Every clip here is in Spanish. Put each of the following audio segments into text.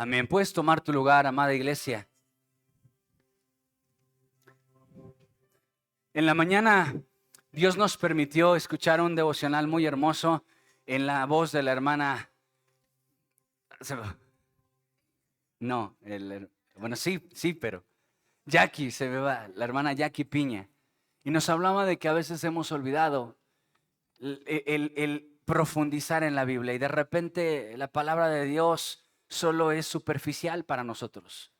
Amén. Puedes tomar tu lugar, amada iglesia. En la mañana Dios nos permitió escuchar un devocional muy hermoso en la voz de la hermana. No, bueno, sí, pero Jackie, se me va, la hermana Jackie Piña. Y nos hablaba de que a veces hemos olvidado el profundizar en la Biblia y de repente la palabra de Dios solo es superficial para nosotros.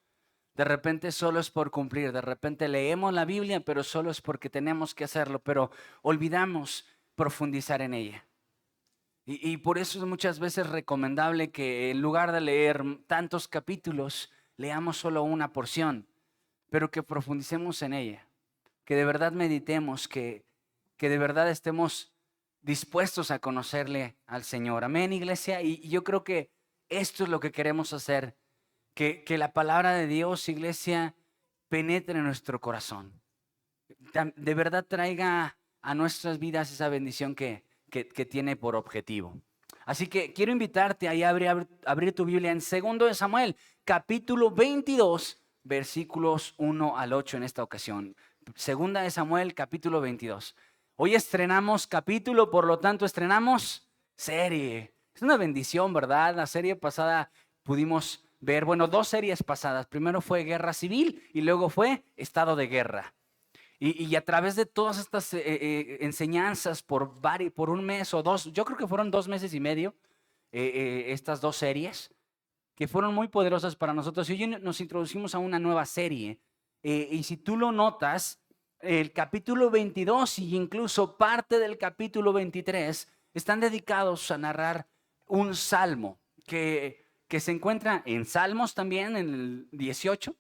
De repente solo es por cumplir, de repente leemos la Biblia, pero solo es porque tenemos que hacerlo, pero olvidamos profundizar en ella. Y por eso es muchas veces recomendable que en lugar de leer tantos capítulos, leamos solo una porción, pero que profundicemos en ella, que de verdad meditemos, que de verdad estemos dispuestos a conocerle al Señor. Amén, iglesia. Y yo creo que esto es lo que queremos hacer, que la palabra de Dios, iglesia, penetre en nuestro corazón. De verdad traiga a nuestras vidas esa bendición que tiene por objetivo. Así que quiero invitarte a abrir tu Biblia en 2 de Samuel, capítulo 22, versículos 1 al 8 en esta ocasión. 2 de Samuel, capítulo 22. Hoy estrenamos capítulo, por lo tanto estrenamos serie. Es una bendición, ¿verdad? La serie pasada pudimos ver, bueno, dos series pasadas. Primero fue Guerra Civil y luego fue Estado de Guerra. Y a través de todas estas enseñanzas por un mes o dos, yo creo que fueron 2 meses y medio, estas dos series, que fueron muy poderosas para nosotros. Y hoy nos introducimos a una nueva serie. Y si tú lo notas, el capítulo 22 y incluso parte del capítulo 23 están dedicados a narrar un salmo que se encuentra en Salmos también, en el 18,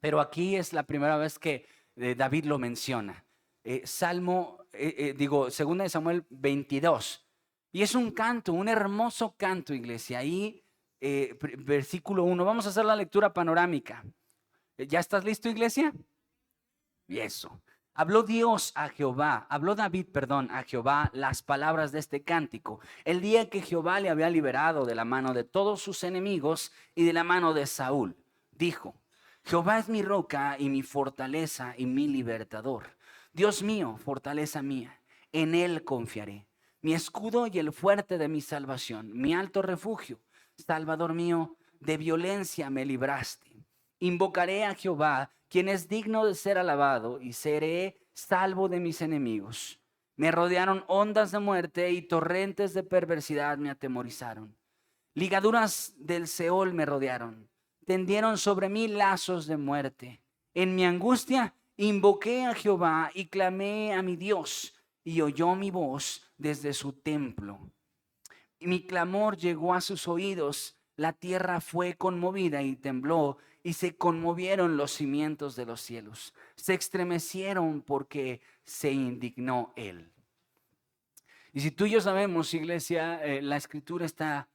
pero aquí es la primera vez que David lo menciona. Segunda de Samuel 22. Y es un canto, un hermoso canto, iglesia. Ahí, versículo 1. Vamos a hacer la lectura panorámica. ¿Ya estás listo, iglesia? Y eso. Habló David, a Jehová las palabras de este cántico. El día que Jehová le había liberado de la mano de todos sus enemigos y de la mano de Saúl, dijo: Jehová es mi roca y mi fortaleza y mi libertador. Dios mío, fortaleza mía, en él confiaré. Mi escudo y el fuerte de mi salvación, mi alto refugio. Salvador mío, de violencia me libraste. Invocaré a Jehová, quien es digno de ser alabado, y seré salvo de mis enemigos. Me rodearon ondas de muerte y torrentes de perversidad me atemorizaron. Ligaduras del Seol me rodearon. Tendieron sobre mí lazos de muerte. En mi angustia invoqué a Jehová y clamé a mi Dios, y oyó mi voz desde su templo. Y mi clamor llegó a sus oídos. La tierra fue conmovida y tembló, y se conmovieron los cimientos de los cielos. Se estremecieron porque se indignó él. Y si tú y yo sabemos, iglesia, la escritura está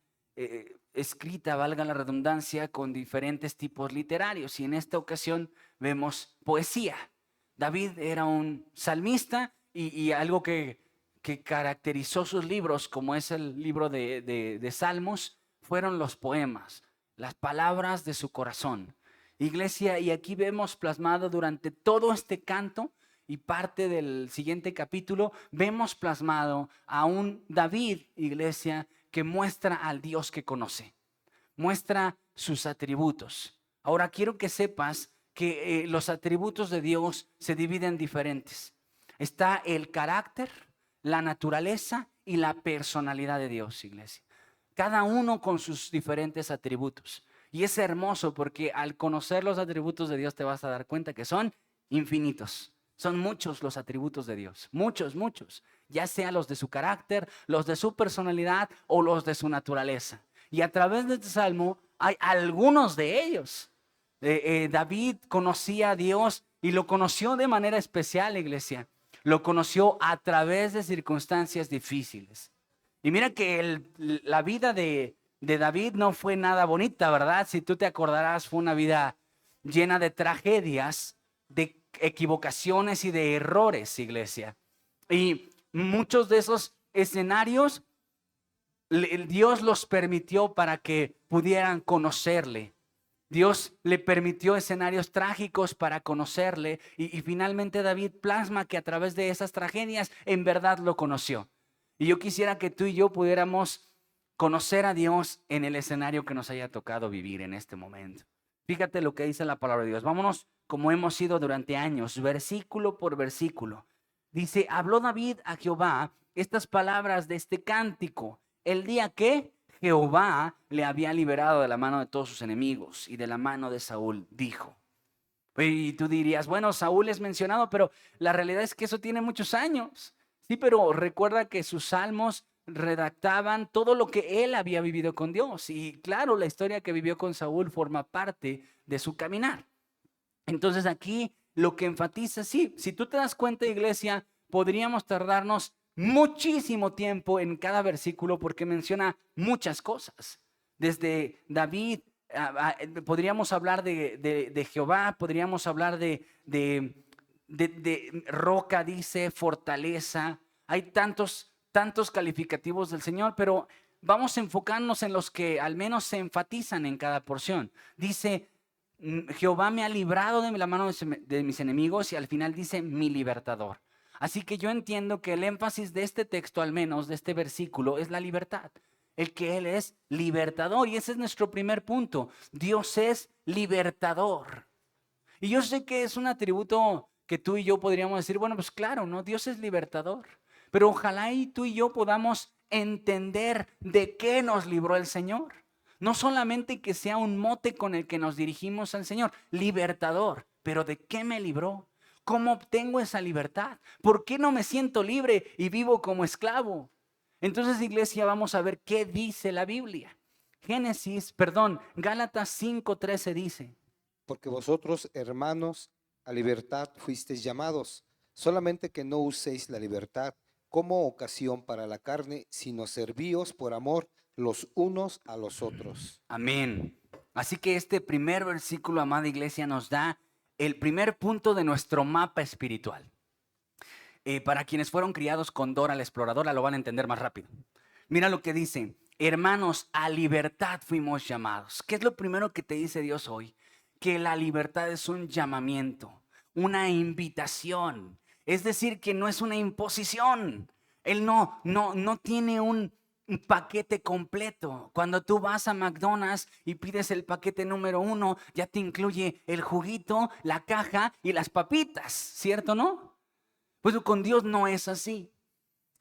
escrita, valga la redundancia, con diferentes tipos literarios. Y en esta ocasión vemos poesía. David era un salmista y algo que caracterizó sus libros, como es el libro de Salmos, fueron los poemas, las palabras de su corazón. Iglesia, y aquí vemos plasmado durante todo este canto y parte del siguiente capítulo, vemos plasmado a un David, iglesia, que muestra al Dios que conoce, muestra sus atributos. Ahora quiero que sepas que los atributos de Dios se dividen en diferentes. Está el carácter, la naturaleza y la personalidad de Dios, iglesia. Cada uno con sus diferentes atributos. Y es hermoso porque al conocer los atributos de Dios te vas a dar cuenta que son infinitos. Son muchos los atributos de Dios, muchos, ya sea los de su carácter, los de su personalidad o los de su naturaleza. Y a través de este salmo hay algunos de ellos. David conocía a Dios y lo conoció de manera especial, iglesia. Lo conoció a través de circunstancias difíciles. Y mira que la vida de David no fue nada bonita, ¿verdad? Si tú te acordarás, fue una vida llena de tragedias, de equivocaciones y de errores, iglesia. Y muchos de esos escenarios Dios los permitió para que pudieran conocerle. Dios le permitió escenarios trágicos para conocerle y finalmente David plasma que a través de esas tragedias en verdad lo conoció. Y yo quisiera que tú y yo pudiéramos conocer a Dios en el escenario que nos haya tocado vivir en este momento. Fíjate lo que dice la palabra de Dios. Vámonos como hemos sido durante años, versículo por versículo. Dice, habló David a Jehová estas palabras de este cántico, el día que Jehová le había liberado de la mano de todos sus enemigos y de la mano de Saúl, dijo. Y tú dirías, bueno, Saúl es mencionado, pero la realidad es que eso tiene muchos años. Sí, pero recuerda que sus salmos redactaban todo lo que él había vivido con Dios. Y claro, la historia que vivió con Saúl forma parte de su caminar. Entonces aquí lo que enfatiza, sí, si tú te das cuenta, iglesia, podríamos tardarnos muchísimo tiempo en cada versículo porque menciona muchas cosas. Desde David, podríamos hablar de Jehová, podríamos hablar de roca, dice, fortaleza. Hay tantos calificativos del Señor, pero vamos a enfocarnos en los que al menos se enfatizan en cada porción. Dice, Jehová me ha librado de la mano de mis enemigos y al final dice, mi libertador. Así que yo entiendo que el énfasis de este texto, al menos de este versículo, es la libertad. El que Él es libertador. Y ese es nuestro primer punto. Dios es libertador. Y yo sé que es un atributo que tú y yo podríamos decir, bueno, pues claro, ¿no? Dios es libertador. Pero ojalá y tú y yo podamos entender de qué nos libró el Señor. No solamente que sea un mote con el que nos dirigimos al Señor, libertador, pero ¿de qué me libró? ¿Cómo obtengo esa libertad? ¿Por qué no me siento libre y vivo como esclavo? Entonces, iglesia, vamos a ver qué dice la Biblia. Gálatas 5:13 dice. Porque vosotros, hermanos, a libertad fuisteis llamados, solamente que no uséis la libertad como ocasión para la carne, sino servíos por amor los unos a los otros. Amén. Así que este primer versículo, amada iglesia, nos da el primer punto de nuestro mapa espiritual. Para quienes fueron criados con Dora la Exploradora lo van a entender más rápido. Mira lo que dice, hermanos, a libertad fuimos llamados. ¿Qué es lo primero que te dice Dios hoy? Que la libertad es un llamamiento, una invitación. Es decir, que no es una imposición. Él no tiene un paquete completo. Cuando tú vas a McDonald's y pides el paquete número 1, ya te incluye el juguito, la caja y las papitas, ¿cierto, no? Pues con Dios no es así.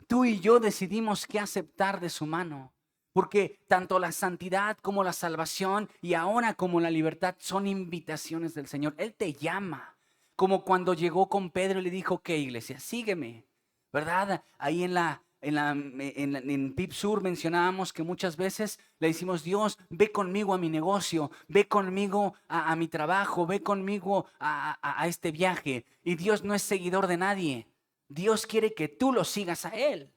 Tú y yo decidimos qué aceptar de su mano, porque tanto la santidad como la salvación y ahora como la libertad son invitaciones del Señor. Él te llama, como cuando llegó con Pedro y le dijo, ¿qué, iglesia? Sígueme, ¿verdad? Ahí en PIB Sur mencionábamos que muchas veces le decimos, Dios, ve conmigo a mi negocio, ve conmigo a mi trabajo, ve conmigo a este viaje. Y Dios no es seguidor de nadie. Dios quiere que tú lo sigas a Él.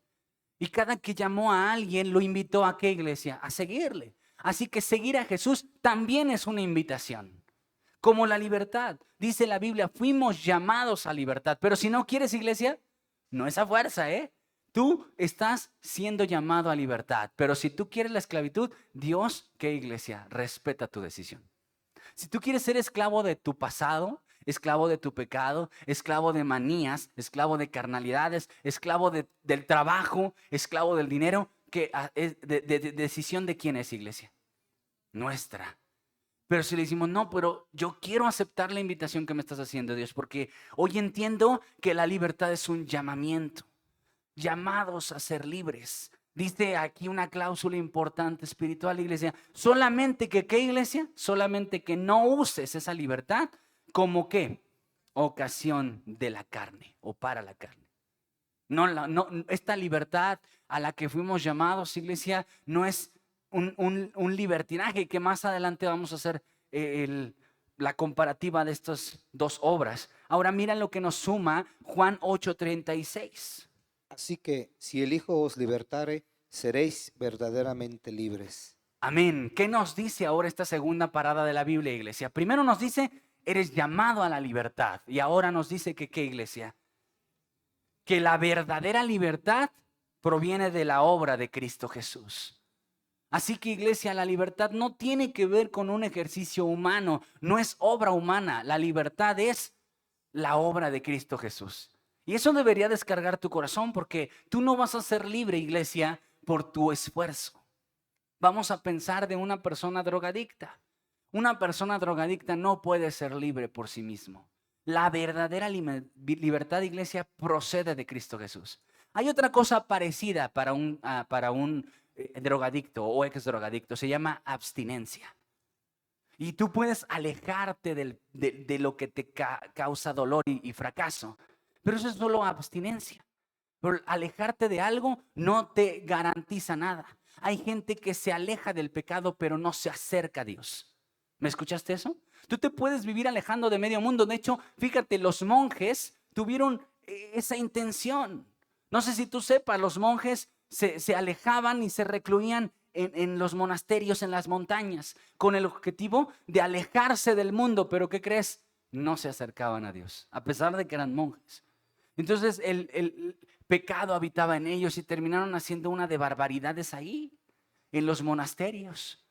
Y cada que llamó a alguien, lo invitó a qué, iglesia? A seguirle. Así que seguir a Jesús también es una invitación. Como la libertad. Dice la Biblia, fuimos llamados a libertad. Pero si no quieres, iglesia, no es a fuerza, ¿eh? Tú estás siendo llamado a libertad. Pero si tú quieres la esclavitud, Dios, ¿qué, iglesia? Respeta tu decisión. Si tú quieres ser esclavo de tu pasado, esclavo de tu pecado, esclavo de manías, esclavo de carnalidades, esclavo del trabajo, esclavo del dinero, que es de decisión de quién es, iglesia, nuestra. Pero si le decimos, no, pero yo quiero aceptar la invitación que me estás haciendo, Dios, porque hoy entiendo que la libertad es un llamamiento, llamados a ser libres. Dice aquí una cláusula importante espiritual, iglesia. Solamente que, ¿qué, iglesia? Solamente que no uses esa libertad como ¿qué? Ocasión de la carne o para la carne. No, esta libertad a la que fuimos llamados, iglesia, no es un libertinaje, que más adelante vamos a hacer la comparativa de estas dos obras. Ahora mira lo que nos suma Juan 8:36. Así que si el Hijo os libertare, seréis verdaderamente libres. Amén. ¿Qué nos dice ahora esta segunda parada de la Biblia, iglesia? Primero nos dice, eres llamado a la libertad. Y ahora nos dice que, ¿qué, iglesia? Que la verdadera libertad proviene de la obra de Cristo Jesús. Así que, iglesia, la libertad no tiene que ver con un ejercicio humano, no es obra humana. La libertad es la obra de Cristo Jesús. Y eso debería descargar tu corazón, porque tú no vas a ser libre, iglesia, por tu esfuerzo. Vamos a pensar de una persona drogadicta. Una persona drogadicta no puede ser libre por sí mismo. La verdadera libertad, iglesia, procede de Cristo Jesús. Hay otra cosa parecida para un drogadicto o ex drogadicto. Se llama abstinencia. Y tú puedes alejarte de lo que te causa dolor y fracaso. Pero eso es solo abstinencia. Pero alejarte de algo no te garantiza nada. Hay gente que se aleja del pecado, pero no se acerca a Dios. ¿Me escuchaste eso? Tú te puedes vivir alejando de medio mundo. De hecho, fíjate, los monjes tuvieron esa intención. No sé si tú sepas, los monjes se alejaban y se recluían en los monasterios, en las montañas, con el objetivo de alejarse del mundo. Pero ¿qué crees? No se acercaban a Dios, a pesar de que eran monjes. Entonces el pecado habitaba en ellos y terminaron haciendo una de barbaridades ahí, en los monasterios,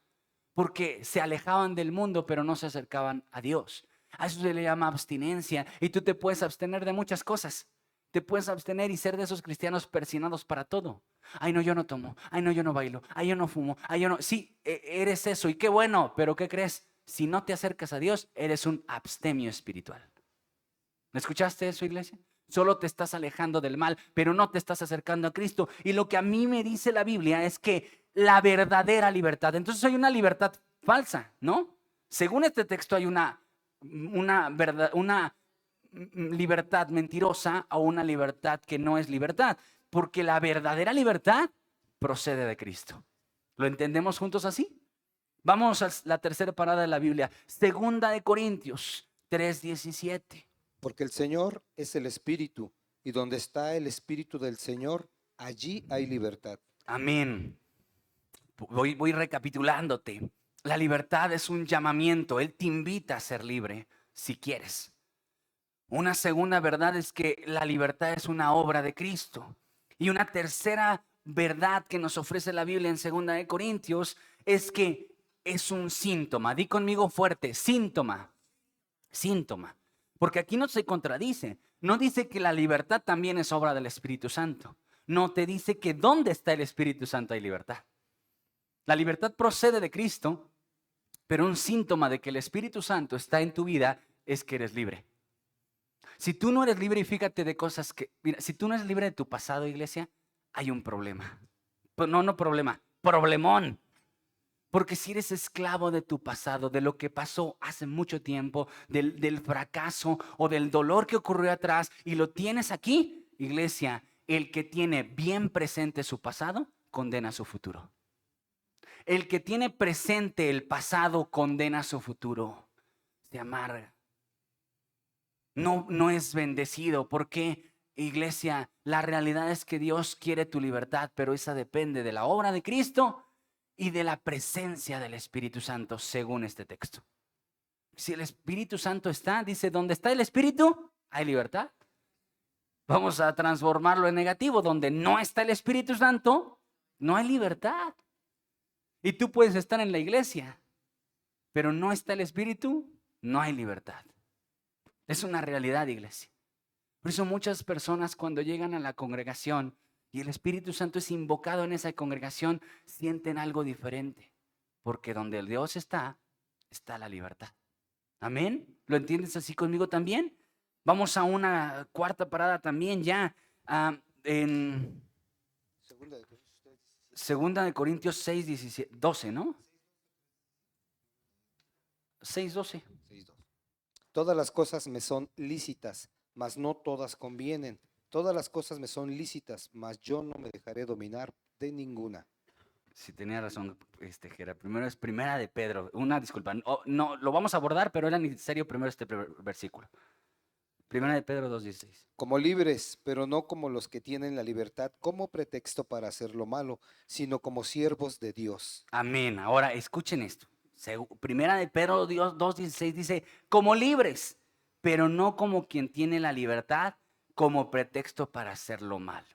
porque se alejaban del mundo, pero no se acercaban a Dios. A eso se le llama abstinencia. Y tú te puedes abstener de muchas cosas. Te puedes abstener y ser de esos cristianos persinados para todo. Ay, no, yo no tomo. Ay, no, yo no bailo. Ay, yo no fumo. Ay, yo no. Sí, eres eso. Y qué bueno, pero ¿qué crees? Si no te acercas a Dios, eres un abstemio espiritual. ¿Me escuchaste eso, iglesia? Solo te estás alejando del mal, pero no te estás acercando a Cristo. Y lo que a mí me dice la Biblia es que la verdadera libertad, entonces hay una libertad falsa, ¿no? Según este texto hay una libertad mentirosa o una libertad que no es libertad, porque la verdadera libertad procede de Cristo. ¿Lo entendemos juntos así? Vamos a la tercera parada de la Biblia, Segunda de Corintios 3:17. Porque el Señor es el Espíritu, y donde está el Espíritu del Señor, allí hay libertad. Amén. Voy recapitulándote. La libertad es un llamamiento. Él te invita a ser libre si quieres. Una segunda verdad es que la libertad es una obra de Cristo. Y una tercera verdad que nos ofrece la Biblia en 2 Corintios es que es un síntoma. Di conmigo fuerte, síntoma. Síntoma. Porque aquí no se contradice. No dice que la libertad también es obra del Espíritu Santo. No, te dice que donde está el Espíritu Santo hay libertad. La libertad procede de Cristo, pero un síntoma de que el Espíritu Santo está en tu vida es que eres libre. Si tú no eres libre, y fíjate de cosas que, mira, si tú no eres libre de tu pasado, iglesia, hay un problema. No problema, problemón. Porque si eres esclavo de tu pasado, de lo que pasó hace mucho tiempo, del fracaso o del dolor que ocurrió atrás y lo tienes aquí, iglesia, el que tiene bien presente su pasado, condena su futuro. El que tiene presente el pasado, condena su futuro. Se amarga. No es bendecido. ¿Por qué, iglesia? La realidad es que Dios quiere tu libertad, pero esa depende de la obra de Cristo y de la presencia del Espíritu Santo, según este texto. Si el Espíritu Santo está, dice, donde está el Espíritu, hay libertad. Vamos a transformarlo en negativo. Donde no está el Espíritu Santo, no hay libertad. Y tú puedes estar en la iglesia, pero no está el Espíritu, no hay libertad. Es una realidad, iglesia. Por eso muchas personas cuando llegan a la congregación y el Espíritu Santo es invocado en esa congregación, sienten algo diferente. Porque donde el Dios está, está la libertad. Amén. ¿Lo entiendes así conmigo también? Vamos a una cuarta parada también ya en Segunda de Corintios 6, 12, ¿no? 6:12. 6:2. Todas las cosas me son lícitas, mas no todas convienen. Todas las cosas me son lícitas, mas yo no me dejaré dominar de ninguna. Sí, tenía razón, Gera. Primero es Primera de Pedro. Una disculpa. No, lo vamos a abordar, pero era necesario primero este versículo. Primera de Pedro 2:16. Como libres, pero no como los que tienen la libertad como pretexto para hacer lo malo, sino como siervos de Dios. Amén. Ahora escuchen esto. Primera de Pedro 2:16 dice, como libres, pero no como quien tiene la libertad como pretexto para hacer lo malo.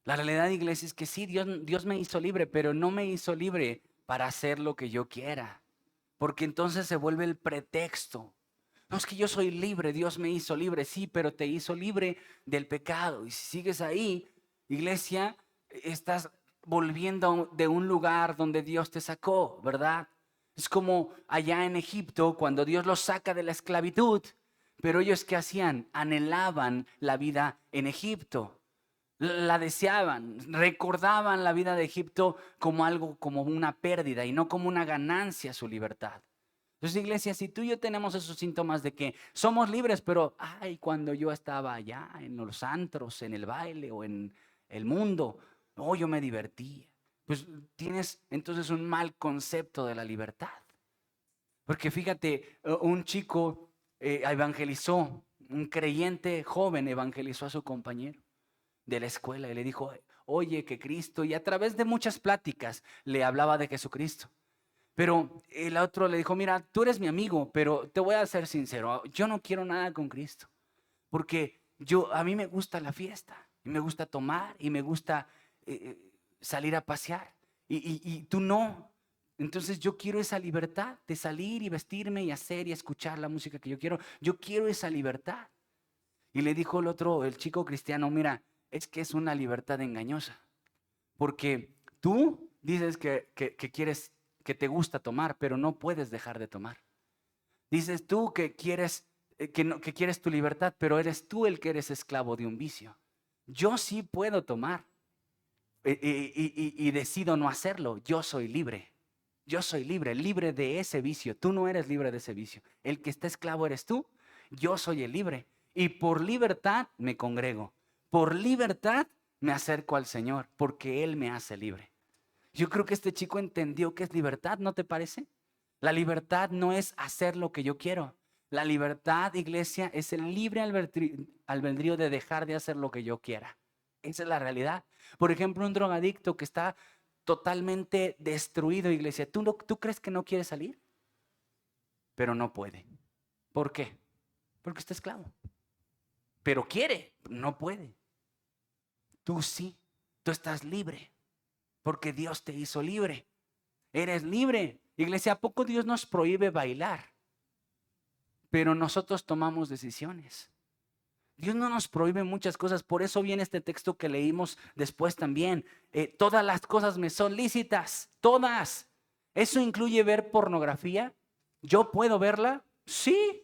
La realidad, iglesia, es que sí, Dios me hizo libre, pero no me hizo libre para hacer lo que yo quiera, porque entonces se vuelve el pretexto. No, es que yo soy libre, Dios me hizo libre, sí, pero te hizo libre del pecado. Y si sigues ahí, iglesia, estás volviendo de un lugar donde Dios te sacó, ¿verdad? Es como allá en Egipto, cuando Dios los saca de la esclavitud, pero ellos, ¿qué hacían? Anhelaban la vida en Egipto, la deseaban, recordaban la vida de Egipto como algo, como una pérdida y no como una ganancia su libertad. Entonces, iglesia, si tú y yo tenemos esos síntomas de que somos libres, pero, ay, cuando yo estaba allá en los antros, en el baile o en el mundo, oh, yo me divertía. Pues tienes entonces un mal concepto de la libertad. Porque fíjate, un chico evangelizó, un creyente joven evangelizó a su compañero de la escuela y le dijo, oye, que Cristo, y a través de muchas pláticas le hablaba de Jesucristo. Pero el otro le dijo, mira, tú eres mi amigo, pero te voy a ser sincero, yo no quiero nada con Cristo, porque a mí me gusta la fiesta, y me gusta tomar, y me gusta salir a pasear, y tú no. Entonces yo quiero esa libertad de salir y vestirme y hacer y escuchar la música que yo quiero esa libertad. Y le dijo el otro, el chico cristiano, mira, es que es una libertad engañosa, porque tú dices que quieres, que te gusta tomar, pero no puedes dejar de tomar. Dices tú que quieres, que quieres tu libertad, pero eres tú el que eres esclavo de un vicio. Yo sí puedo tomar y decido no hacerlo. Yo soy libre. Yo soy libre, libre de ese vicio. Tú no eres libre de ese vicio. El que está esclavo eres tú. Yo soy el libre. Y por libertad me congrego. Por libertad me acerco al Señor, porque Él me hace libre. Yo creo que este chico entendió qué es libertad, ¿no te parece? La libertad no es hacer lo que yo quiero. La libertad, iglesia, es el libre albedrío de dejar de hacer lo que yo quiera. Esa es la realidad. Por ejemplo, un drogadicto que está totalmente destruido, iglesia. ¿Tú crees que no quiere salir? Pero no puede. ¿Por qué? Porque está esclavo. Pero quiere, no puede. Tú sí, tú estás libre, porque Dios te hizo libre. Eres libre. Iglesia, ¿a poco Dios nos prohíbe bailar? Pero nosotros tomamos decisiones. Dios no nos prohíbe muchas cosas. Por eso viene este texto que leímos después también. Todas las cosas me son lícitas. Todas. ¿Eso incluye ver pornografía? ¿Yo puedo verla? Sí.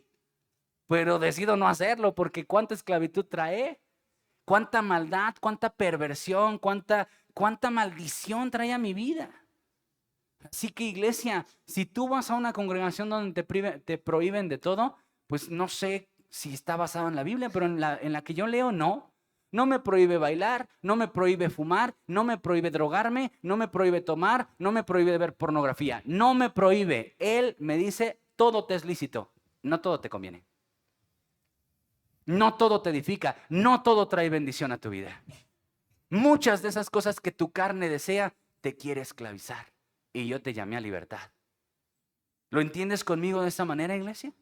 Pero decido no hacerlo porque cuánta esclavitud trae. Cuánta maldad, cuánta perversión, cuánta maldición trae a mi vida. Así que, iglesia, si tú vas a una congregación donde te prohíben de todo, pues no sé si está basado en la Biblia, pero en la que yo leo, no. No me prohíbe bailar, no me prohíbe fumar, no me prohíbe drogarme, no me prohíbe tomar, no me prohíbe ver pornografía. No me prohíbe. Él me dice, todo te es lícito, no todo te conviene. No todo te edifica, no todo trae bendición a tu vida. Muchas de esas cosas que tu carne desea, te quiere esclavizar. Y yo te llamé a libertad. ¿Lo entiendes conmigo de esta manera, iglesia?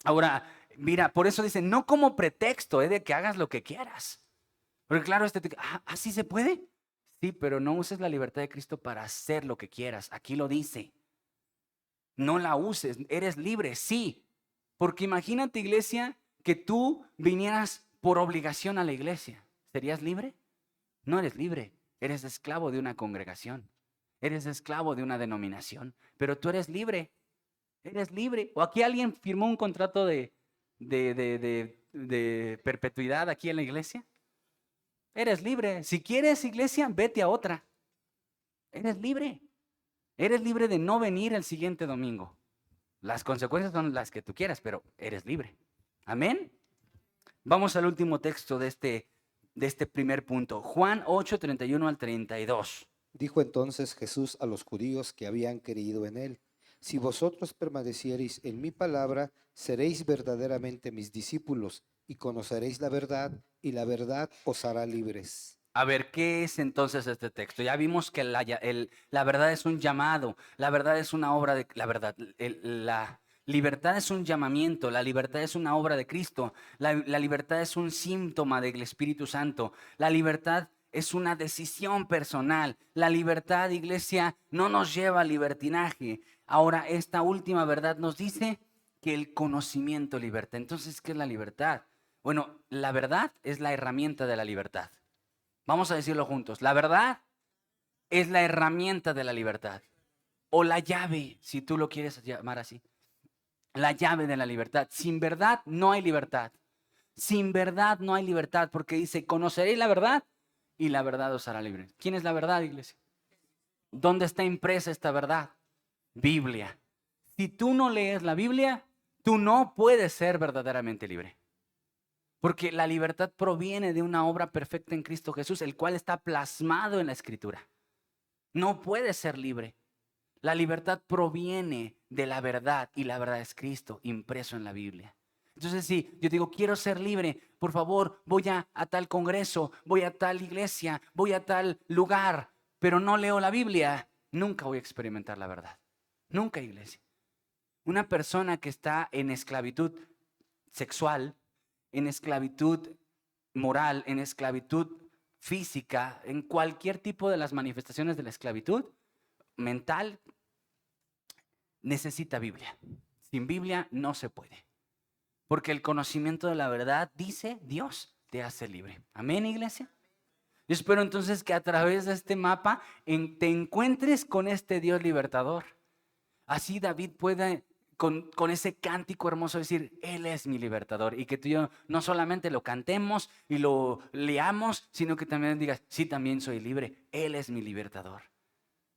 Ahora, mira, por eso dice, no como pretexto de que hagas lo que quieras. Porque claro, ¿así se puede? Sí, pero no uses la libertad de Cristo para hacer lo que quieras. Aquí lo dice. No la uses, eres libre, sí. Porque imagínate, iglesia, que tú vinieras por obligación a la iglesia. ¿Serías libre? No eres libre, eres esclavo de una congregación. Eres esclavo de una denominación, pero tú eres libre. Eres libre. O aquí alguien firmó un contrato de perpetuidad aquí en la iglesia. Eres libre. Si quieres iglesia, vete a otra. Eres libre. Eres libre de no venir el siguiente domingo. Las consecuencias son las que tú quieras, pero eres libre. Amén. Vamos al último texto de este primer punto. Juan 8, 31 al 32. Dijo entonces Jesús a los judíos que habían creído en él: Si vosotros permaneciereis en mi palabra, seréis verdaderamente mis discípulos, y conoceréis la verdad, y la verdad os hará libres. A ver, ¿qué es entonces este texto? Ya vimos que la verdad es un llamado, la verdad es una obra de la verdad, la libertad es un llamamiento, la libertad es una obra de Cristo, la libertad es un síntoma del Espíritu Santo, la libertad es una decisión personal. La libertad, iglesia, no nos lleva al libertinaje. Ahora, esta última verdad nos dice que el conocimiento liberta. Entonces, ¿qué es la libertad? Bueno, la verdad es la herramienta de la libertad. Vamos a decirlo juntos. La verdad es la herramienta de la libertad. O la llave, si tú lo quieres llamar así. La llave de la libertad. Sin verdad no hay libertad. Sin verdad no hay libertad, porque dice, conoceréis la verdad y la verdad os hará libre. ¿Quién es la verdad, iglesia? ¿Dónde está impresa esta verdad? Biblia. Si tú no lees la Biblia, tú no puedes ser verdaderamente libre. Porque la libertad proviene de una obra perfecta en Cristo Jesús, el cual está plasmado en la Escritura. No puedes ser libre. La libertad proviene de la verdad y la verdad es Cristo impreso en la Biblia. Entonces, si yo digo, quiero ser libre, por favor, voy a tal congreso, voy a tal iglesia, voy a tal lugar, pero no leo la Biblia, nunca voy a experimentar la verdad. Nunca, iglesia. Una persona que está en esclavitud sexual, en esclavitud moral, en esclavitud física, en cualquier tipo de las manifestaciones de la esclavitud mental, necesita Biblia. Sin Biblia no se puede. Porque el conocimiento de la verdad, dice Dios, te hace libre. Amén, iglesia. Yo espero entonces que a través de este mapa te encuentres con este Dios libertador. Así David pueda con ese cántico hermoso decir, Él es mi libertador. Y que tú y yo no solamente lo cantemos y lo leamos, sino que también digas, sí, también soy libre. Él es mi libertador.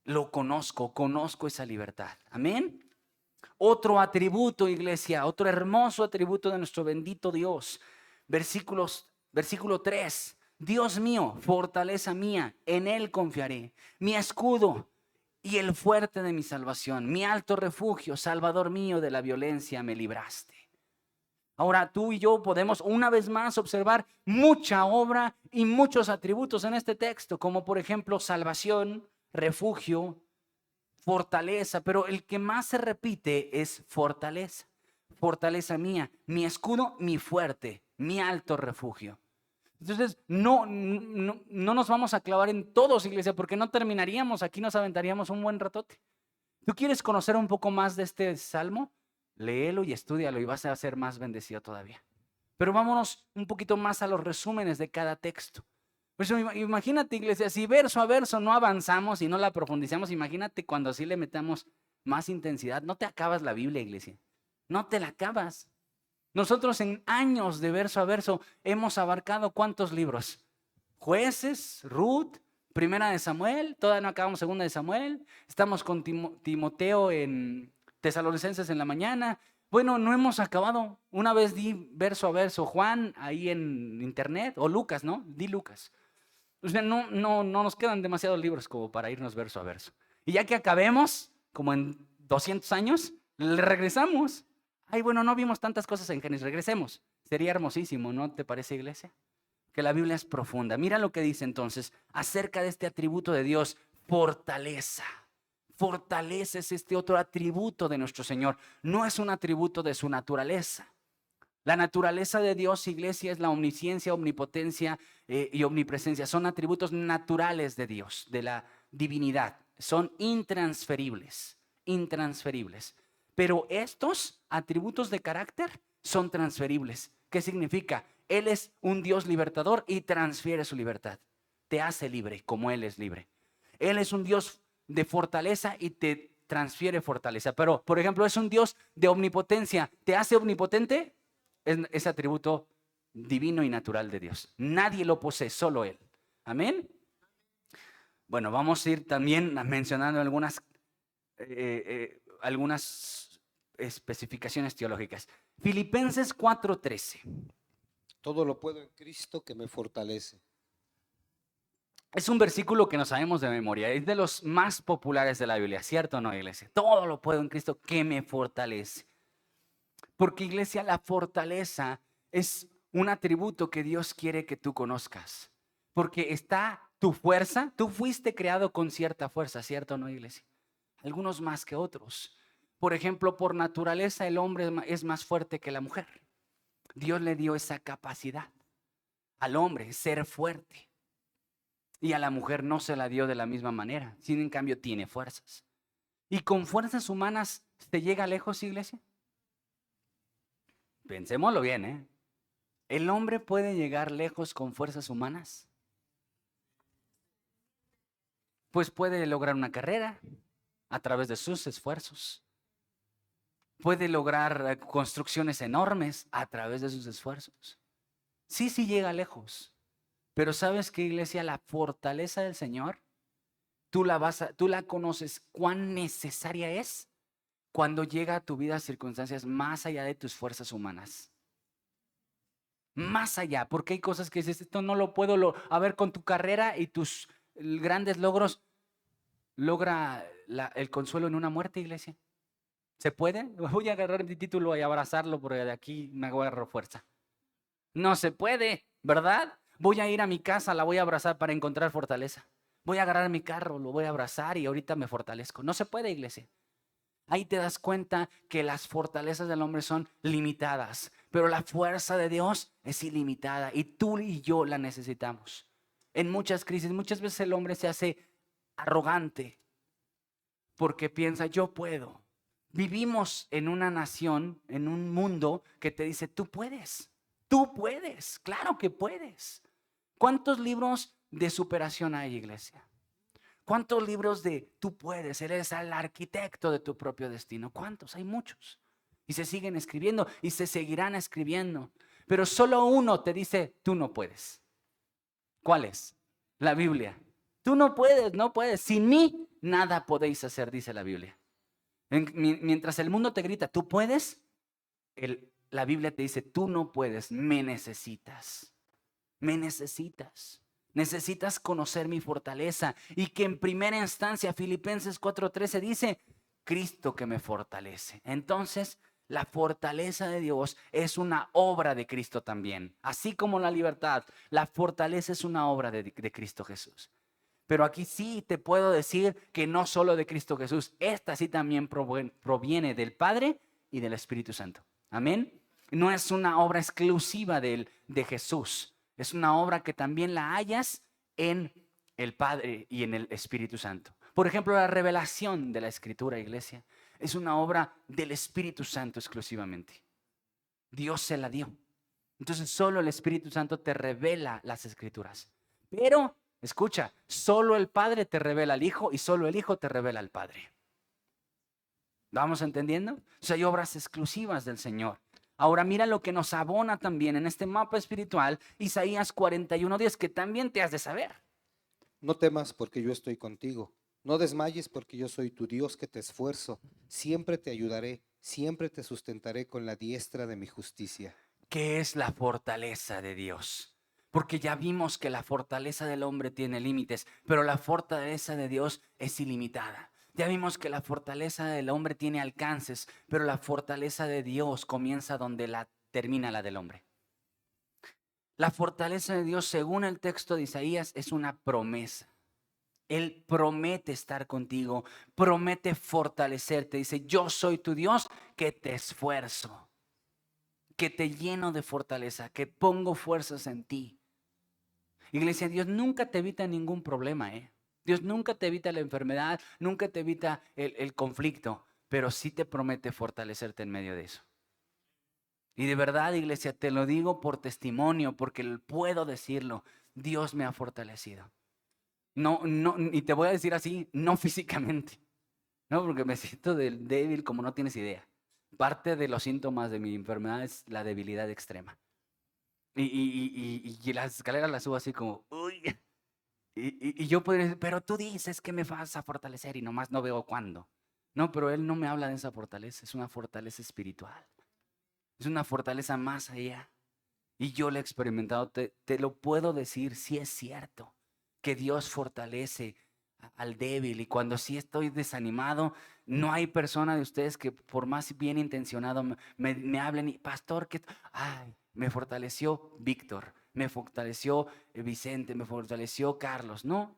Lo conozco esa libertad. Amén. Otro atributo, iglesia, otro hermoso atributo de nuestro bendito Dios. Versículo 3. Dios mío, fortaleza mía, en Él confiaré. Mi escudo y el fuerte de mi salvación, mi alto refugio, Salvador mío, de la violencia me libraste. Ahora tú y yo podemos una vez más observar mucha obra y muchos atributos en este texto, como por ejemplo salvación, refugio, fortaleza, pero el que más se repite es fortaleza. Fortaleza mía, mi escudo, mi fuerte, mi alto refugio. Entonces, no nos vamos a clavar en todos, iglesia, porque no terminaríamos, aquí nos aventaríamos un buen ratote. ¿Tú quieres conocer un poco más de este salmo? Léelo y estúdialo y vas a ser más bendecido todavía. Pero vámonos un poquito más a los resúmenes de cada texto. Por eso imagínate, iglesia, si verso a verso no avanzamos y no la profundizamos, imagínate cuando así le metamos más intensidad. No te acabas la Biblia, iglesia. No te la acabas. Nosotros en años de verso a verso hemos abarcado ¿cuántos libros? Jueces, Ruth, Primera de Samuel, todavía no acabamos Segunda de Samuel. Estamos con Timoteo en Tesalonicenses en la mañana. Bueno, no hemos acabado. Una vez di verso a verso Juan ahí en internet, o Lucas, ¿no? Di Lucas. O sea, no nos quedan demasiados libros como para irnos verso a verso. Y ya que acabemos, como en 200 años, le regresamos. Ay, bueno, no vimos tantas cosas en Génesis, regresemos. Sería hermosísimo, ¿no te parece, iglesia? Que la Biblia es profunda. Mira lo que dice entonces acerca de este atributo de Dios, fortaleza. Fortaleza es este otro atributo de nuestro Señor. No es un atributo de su naturaleza. La naturaleza de Dios, iglesia, es la omnisciencia, omnipotencia y omnipresencia. Son atributos naturales de Dios, de la divinidad. Son intransferibles, intransferibles. Pero estos atributos de carácter son transferibles. ¿Qué significa? Él es un Dios libertador y transfiere su libertad. Te hace libre como Él es libre. Él es un Dios de fortaleza y te transfiere fortaleza. Pero, por ejemplo, es un Dios de omnipotencia. ¿Te hace omnipotente? Es ese atributo divino y natural de Dios. Nadie lo posee, solo Él. Amén. Bueno, vamos a ir también mencionando algunas especificaciones teológicas. Filipenses 4:13. Todo lo puedo en Cristo que me fortalece. Es un versículo que no sabemos de memoria. Es de los más populares de la Biblia, ¿cierto o no, iglesia? Todo lo puedo en Cristo que me fortalece. Porque, iglesia, la fortaleza es un atributo que Dios quiere que tú conozcas. Porque está tu fuerza. Tú fuiste creado con cierta fuerza, ¿cierto o no, iglesia? Algunos más que otros. Por ejemplo, por naturaleza el hombre es más fuerte que la mujer. Dios le dio esa capacidad al hombre, ser fuerte. Y a la mujer no se la dio de la misma manera, sin en cambio tiene fuerzas. ¿Y con fuerzas humanas se llega lejos, iglesia? Pensémoslo bien, ¿eh? ¿El hombre puede llegar lejos con fuerzas humanas? Pues puede lograr una carrera a través de sus esfuerzos. Puede lograr construcciones enormes a través de sus esfuerzos. Sí, sí llega lejos. Pero ¿sabes qué, iglesia? La fortaleza del Señor, tú la conoces cuán necesaria es cuando llega a tu vida circunstancias más allá de tus fuerzas humanas. Más allá, porque hay cosas que dices, esto no lo puedo, a ver, con tu carrera y tus grandes logros, logra el consuelo en una muerte, iglesia. ¿Se puede? Voy a agarrar mi título y abrazarlo porque de aquí me agarro fuerza. No se puede, ¿verdad? Voy a ir a mi casa, la voy a abrazar para encontrar fortaleza. Voy a agarrar mi carro, lo voy a abrazar y ahorita me fortalezco. No se puede, iglesia. Ahí te das cuenta que las fortalezas del hombre son limitadas, pero la fuerza de Dios es ilimitada y tú y yo la necesitamos. En muchas crisis, muchas veces el hombre se hace arrogante porque piensa, yo puedo. Vivimos en una nación, en un mundo que te dice, tú puedes, claro que puedes. ¿Cuántos libros de superación hay, iglesia? ¿Cuántos libros de tú puedes, eres el arquitecto de tu propio destino? ¿Cuántos? Hay muchos. Y se siguen escribiendo y se seguirán escribiendo. Pero solo uno te dice, tú no puedes. ¿Cuál es? La Biblia. Tú no puedes, no puedes. Sin mí, nada podéis hacer, dice la Biblia. Mientras el mundo te grita, tú puedes, la Biblia te dice, tú no puedes, me necesitas. Me necesitas. Necesitas conocer mi fortaleza. Y que en primera instancia, Filipenses 4:13 dice, Cristo que me fortalece. Entonces, la fortaleza de Dios es una obra de Cristo también. Así como la libertad, la fortaleza es una obra de Cristo Jesús. Pero aquí sí te puedo decir que no solo de Cristo Jesús, esta sí también proviene del Padre y del Espíritu Santo. Amén. No es una obra exclusiva de Jesús. Es una obra que también la hallas en el Padre y en el Espíritu Santo. Por ejemplo, la revelación de la Escritura, iglesia, es una obra del Espíritu Santo exclusivamente. Dios se la dio. Entonces solo el Espíritu Santo te revela las Escrituras. Pero, escucha, solo el Padre te revela al Hijo y solo el Hijo te revela al Padre. ¿Vamos entendiendo? O sea, hay obras exclusivas del Señor. Ahora mira lo que nos abona también en este mapa espiritual, Isaías 41:10, que también te has de saber. No temas porque yo estoy contigo. No desmayes porque yo soy tu Dios que te esfuerzo. Siempre te ayudaré, siempre te sustentaré con la diestra de mi justicia. ¿Qué es la fortaleza de Dios? Porque ya vimos que la fortaleza del hombre tiene límites, pero la fortaleza de Dios es ilimitada. Ya vimos que la fortaleza del hombre tiene alcances, pero la fortaleza de Dios comienza donde termina la del hombre. La fortaleza de Dios, según el texto de Isaías, es una promesa. Él promete estar contigo, promete fortalecerte. Dice, yo soy tu Dios que te esfuerzo, que te lleno de fortaleza, que pongo fuerzas en ti. Iglesia, Dios nunca te evita ningún problema, ¿eh? Dios nunca te evita la enfermedad, nunca te evita el conflicto, pero sí te promete fortalecerte en medio de eso. Y de verdad, iglesia, te lo digo por testimonio, porque puedo decirlo, Dios me ha fortalecido. No, y te voy a decir así, no físicamente, no, porque me siento débil como no tienes idea. Parte de los síntomas de mi enfermedad es la debilidad extrema. Y las escaleras las subo así como, uy. Y yo podría decir, pero tú dices que me vas a fortalecer y nomás no veo cuándo. No, pero Él no me habla de esa fortaleza, es una fortaleza espiritual. Es una fortaleza más allá. Y yo lo he experimentado, te lo puedo decir, sí es cierto, que Dios fortalece al débil. Y cuando sí estoy desanimado, no hay persona de ustedes que por más bien intencionado me hablen y, pastor, que me fortaleció Víctor, me fortaleció Vicente, me fortaleció Carlos. No,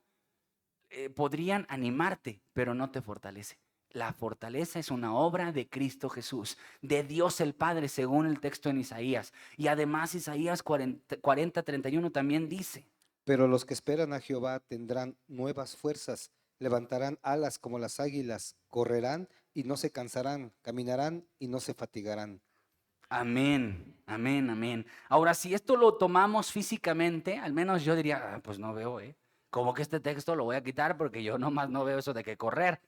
podrían animarte, pero no te fortalece. La fortaleza es una obra de Cristo Jesús, de Dios el Padre, según el texto en Isaías. Y además Isaías 40:31 también dice, Pero los que esperan a Jehová tendrán nuevas fuerzas, levantarán alas como las águilas, correrán y no se cansarán, caminarán y no se fatigarán. Amén, amén, amén. Ahora, si esto lo tomamos físicamente, al menos yo diría, pues no veo, como que este texto lo voy a quitar porque yo nomás no veo eso de que correr.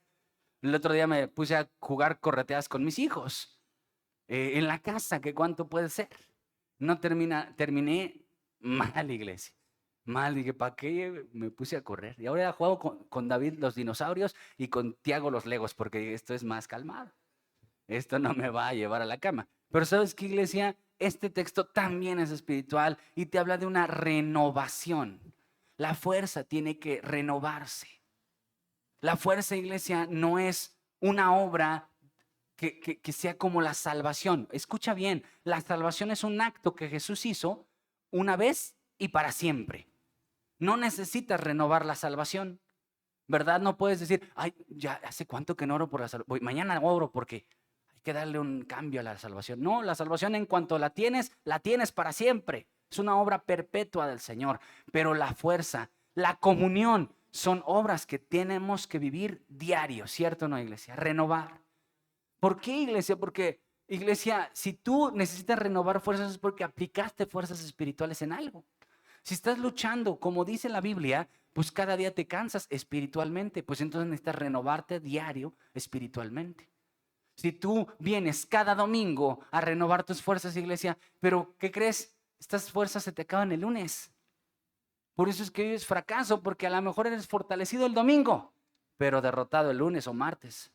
El otro día me puse a jugar correteas con mis hijos en la casa, que cuánto puede ser. No terminé mal, iglesia. Mal, dije, ¿para qué me puse a correr? Y ahora juego con David los dinosaurios y con Tiago los Legos, porque esto es más calmado. Esto no me va a llevar a la cama. Pero ¿sabes qué, iglesia? Este texto también es espiritual y te habla de una renovación. La fuerza tiene que renovarse. La fuerza, iglesia, no es una obra que sea como la salvación. Escucha bien, la salvación es un acto que Jesús hizo una vez y para siempre. No necesitas renovar la salvación, ¿verdad? No puedes decir, ay, ya hace cuánto que no oro por la salvación. Mañana oro porque hay que darle un cambio a la salvación. No, la salvación en cuanto la tienes para siempre. Es una obra perpetua del Señor. Pero la fuerza, la comunión, son obras que tenemos que vivir diario, ¿cierto o no, iglesia? Renovar. ¿Por qué, iglesia? Porque, iglesia, si tú necesitas renovar fuerzas es porque aplicaste fuerzas espirituales en algo. Si estás luchando, como dice la Biblia, pues cada día te cansas espiritualmente, pues entonces necesitas renovarte diario espiritualmente. Si tú vienes cada domingo a renovar tus fuerzas, iglesia, pero ¿qué crees? Estas fuerzas se te acaban el lunes. Por eso es que hoy es fracaso, porque a lo mejor eres fortalecido el domingo, pero derrotado el lunes o martes.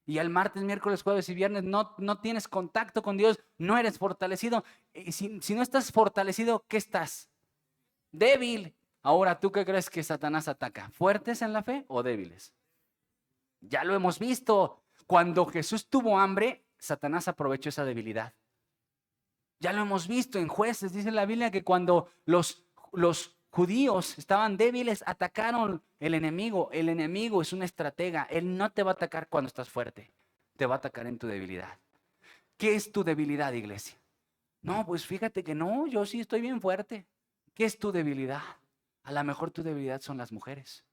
Y el martes, miércoles, jueves y viernes no tienes contacto con Dios, no eres fortalecido. Y si no estás fortalecido, ¿qué estás? Débil. Ahora, ¿tú qué crees que Satanás ataca? ¿Fuertes en la fe o débiles? Ya lo hemos visto. Cuando Jesús tuvo hambre, Satanás aprovechó esa debilidad. Ya lo hemos visto en Jueces. Dice la Biblia que cuando los judíos estaban débiles, atacaron el enemigo. El enemigo es un estratega. Él no te va a atacar cuando estás fuerte. Te va a atacar en tu debilidad. ¿Qué es tu debilidad, iglesia? No, pues fíjate que no, yo sí estoy bien fuerte. ¿Qué es tu debilidad? A lo mejor tu debilidad son las mujeres.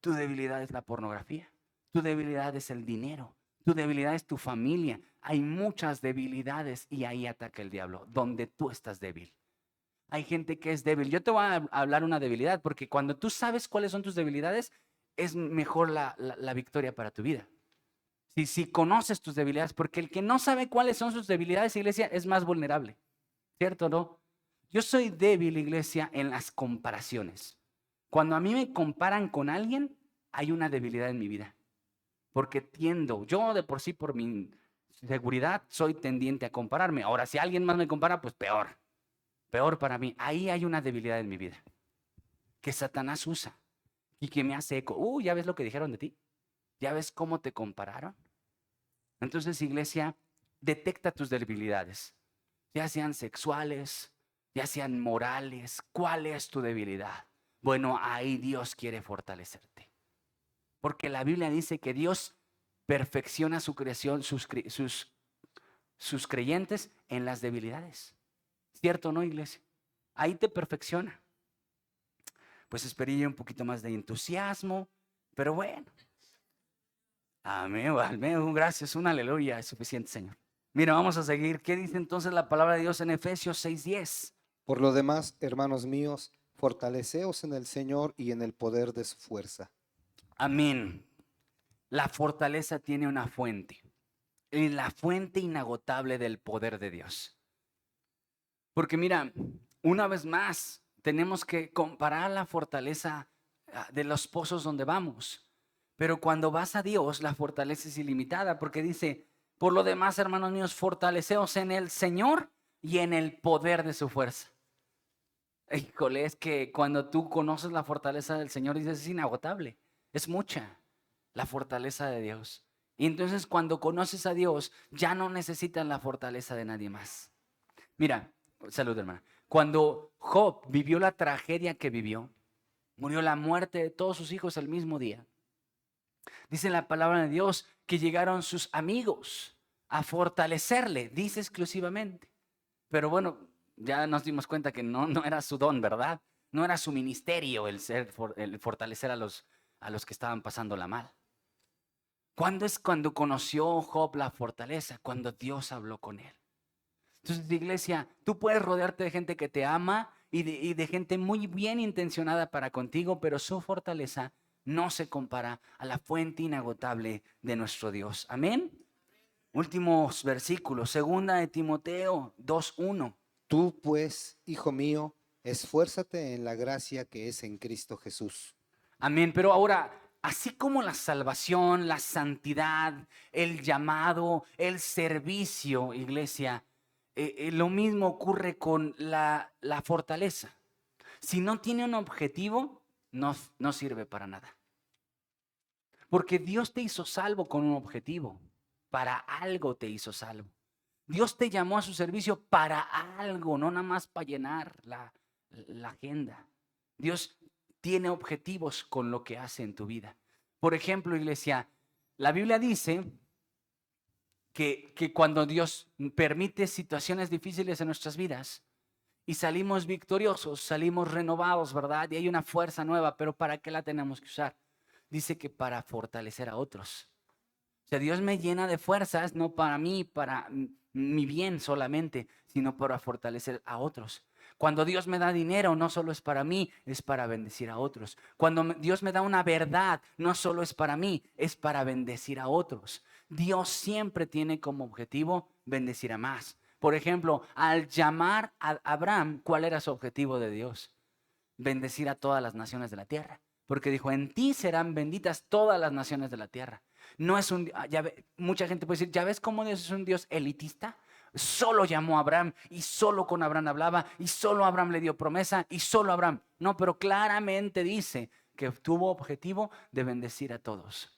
Tu debilidad es la pornografía. Tu debilidad es el dinero. Tu debilidad es tu familia. Hay muchas debilidades y ahí ataca el diablo, donde tú estás débil. Hay gente que es débil. Yo te voy a hablar una debilidad, porque cuando tú sabes cuáles son tus debilidades, es mejor la victoria para tu vida. Si conoces tus debilidades, porque el que no sabe cuáles son sus debilidades, iglesia, es más vulnerable. ¿Cierto o no? Yo soy débil, iglesia, en las comparaciones. Cuando a mí me comparan con alguien, hay una debilidad en mi vida. Porque yo de por sí, por mi seguridad, soy tendiente a compararme. Ahora, si alguien más me compara, pues peor. Peor para mí. Ahí hay una debilidad en mi vida que Satanás usa y que me hace eco. ¿Ya ves lo que dijeron de ti? ¿Ya ves cómo te compararon? Entonces, iglesia, detecta tus debilidades, ya sean sexuales, ya sean morales. ¿Cuál es tu debilidad? Bueno, ahí Dios quiere fortalecerte. Porque la Biblia dice que Dios perfecciona su creación, sus creyentes en las debilidades. ¿Cierto o no, iglesia? Ahí te perfecciona. Pues esperé un poquito más de entusiasmo, pero bueno. Amén, amén, gracias, un aleluya, es suficiente, Señor. Mira, vamos a seguir. ¿Qué dice entonces la palabra de Dios en Efesios 6:10? Por lo demás, hermanos míos, fortaleceos en el Señor y en el poder de su fuerza. Amén. La fortaleza tiene una fuente, la fuente inagotable del poder de Dios. Porque mira, una vez más, tenemos que comparar la fortaleza de los pozos donde vamos. Pero cuando vas a Dios, la fortaleza es ilimitada, porque dice, por lo demás, hermanos míos, fortaleceos en el Señor y en el poder de su fuerza. Híjole, es que cuando tú conoces la fortaleza del Señor, dices, es inagotable, es mucha la fortaleza de Dios. Y entonces cuando conoces a Dios, ya no necesitas la fortaleza de nadie más. Mira, salud, hermana. Cuando Job vivió la tragedia que vivió, murió la muerte de todos sus hijos el mismo día. Dice la palabra de Dios que llegaron sus amigos a fortalecerle, dice exclusivamente. Pero bueno, ya nos dimos cuenta que no era su don, ¿verdad? No era su ministerio el fortalecer a los que estaban pasándola mal. ¿Cuándo es cuando conoció Job la fortaleza? Cuando Dios habló con él. Entonces, iglesia, tú puedes rodearte de gente que te ama y de gente muy bien intencionada para contigo, pero su fortaleza no se compara a la fuente inagotable de nuestro Dios. Amén. Últimos versículos, segunda de Timoteo 2:1. Tú, pues, hijo mío, esfuérzate en la gracia que es en Cristo Jesús. Amén. Pero ahora, así como la salvación, la santidad, el llamado, el servicio, iglesia, lo mismo ocurre con la fortaleza. Si no tiene un objetivo, no sirve para nada. Porque Dios te hizo salvo con un objetivo. Para algo te hizo salvo. Dios te llamó a su servicio para algo, no nada más para llenar la agenda. Dios tiene objetivos con lo que hace en tu vida. Por ejemplo, iglesia, la Biblia dice que cuando Dios permite situaciones difíciles en nuestras vidas y salimos victoriosos, salimos renovados, ¿verdad? Y hay una fuerza nueva, pero ¿para qué la tenemos que usar? Dice que para fortalecer a otros. O sea, Dios me llena de fuerzas, no para mí, para mi bien solamente, sino para fortalecer a otros. Cuando Dios me da dinero, no solo es para mí, es para bendecir a otros. Cuando Dios me da una verdad, no solo es para mí, es para bendecir a otros. Dios siempre tiene como objetivo bendecir a más. Por ejemplo, al llamar a Abraham, ¿cuál era su objetivo de Dios? Bendecir a todas las naciones de la tierra. Porque dijo, en ti serán benditas todas las naciones de la tierra. No es un, mucha gente puede decir, ¿ya ves cómo Dios es un Dios elitista? Solo llamó a Abraham y solo con Abraham hablaba y solo Abraham le dio promesa y solo Abraham. No, pero claramente dice que tuvo objetivo de bendecir a todos.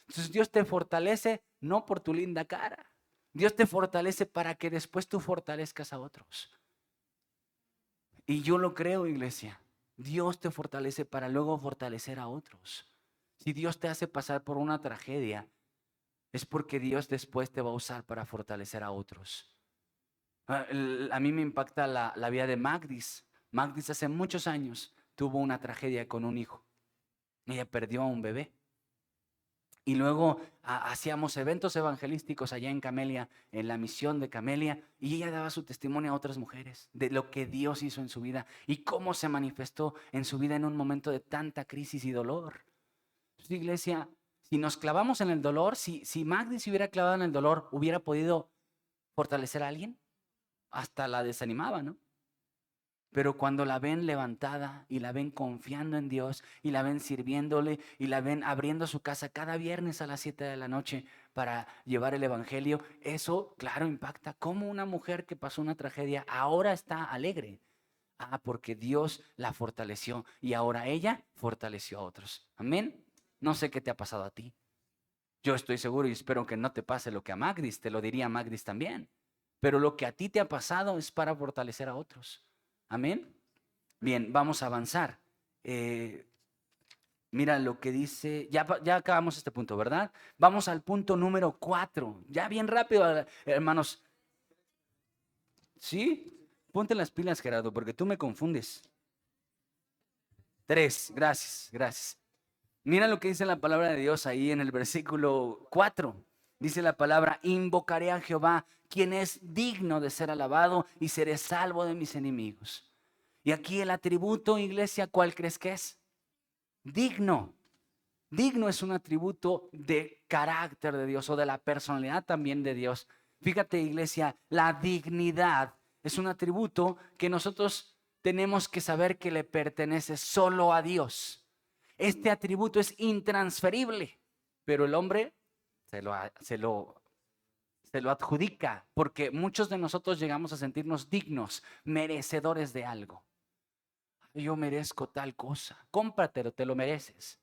Entonces Dios te fortalece no por tu linda cara. Dios te fortalece para que después tú fortalezcas a otros. Y yo lo creo, iglesia. Dios te fortalece para luego fortalecer a otros. Si Dios te hace pasar por una tragedia, es porque Dios después te va a usar para fortalecer a otros. A mí me impacta la vida de Magdis. Magdis hace muchos años tuvo una tragedia con un hijo. Ella perdió a un bebé. Y luego hacíamos eventos evangelísticos allá en Camelia, en la misión de Camelia, y ella daba su testimonio a otras mujeres de lo que Dios hizo en su vida y cómo se manifestó en su vida en un momento de tanta crisis y dolor. Entonces, iglesia, si nos clavamos en el dolor, si Magdi se hubiera clavado en el dolor, ¿hubiera podido fortalecer a alguien? Hasta la desanimaba, ¿no? Pero cuando la ven levantada y la ven confiando en Dios y la ven sirviéndole y la ven abriendo su casa cada viernes a las 7 de la noche para llevar el evangelio, eso, claro, impacta. Cómo una mujer que pasó una tragedia ahora está alegre. Porque Dios la fortaleció y ahora ella fortaleció a otros. Amén. No sé qué te ha pasado a ti. Yo estoy seguro y espero que no te pase lo que a Magdis, te lo diría Magdis también. Pero lo que a ti te ha pasado es para fortalecer a otros. Amén. Bien, vamos a avanzar. Mira lo que dice, ya acabamos este punto, ¿verdad? Vamos al punto número 4. Ya bien rápido, hermanos. ¿Sí? Ponte las pilas, Gerardo, porque tú me confundes. 3, gracias. Mira lo que dice la palabra de Dios ahí en el versículo 4. Dice la palabra, invocaré a Jehová, quien es digno de ser alabado, y seré salvo de mis enemigos. Y aquí el atributo, iglesia, ¿cuál crees que es? Digno. Digno es un atributo de carácter de Dios o de la personalidad también de Dios. Fíjate, iglesia, la dignidad es un atributo que nosotros tenemos que saber que le pertenece solo a Dios. Este atributo es intransferible, pero el hombre se lo adjudica porque muchos de nosotros llegamos a sentirnos dignos, merecedores de algo. Yo merezco tal cosa, cómpratelo, te lo mereces.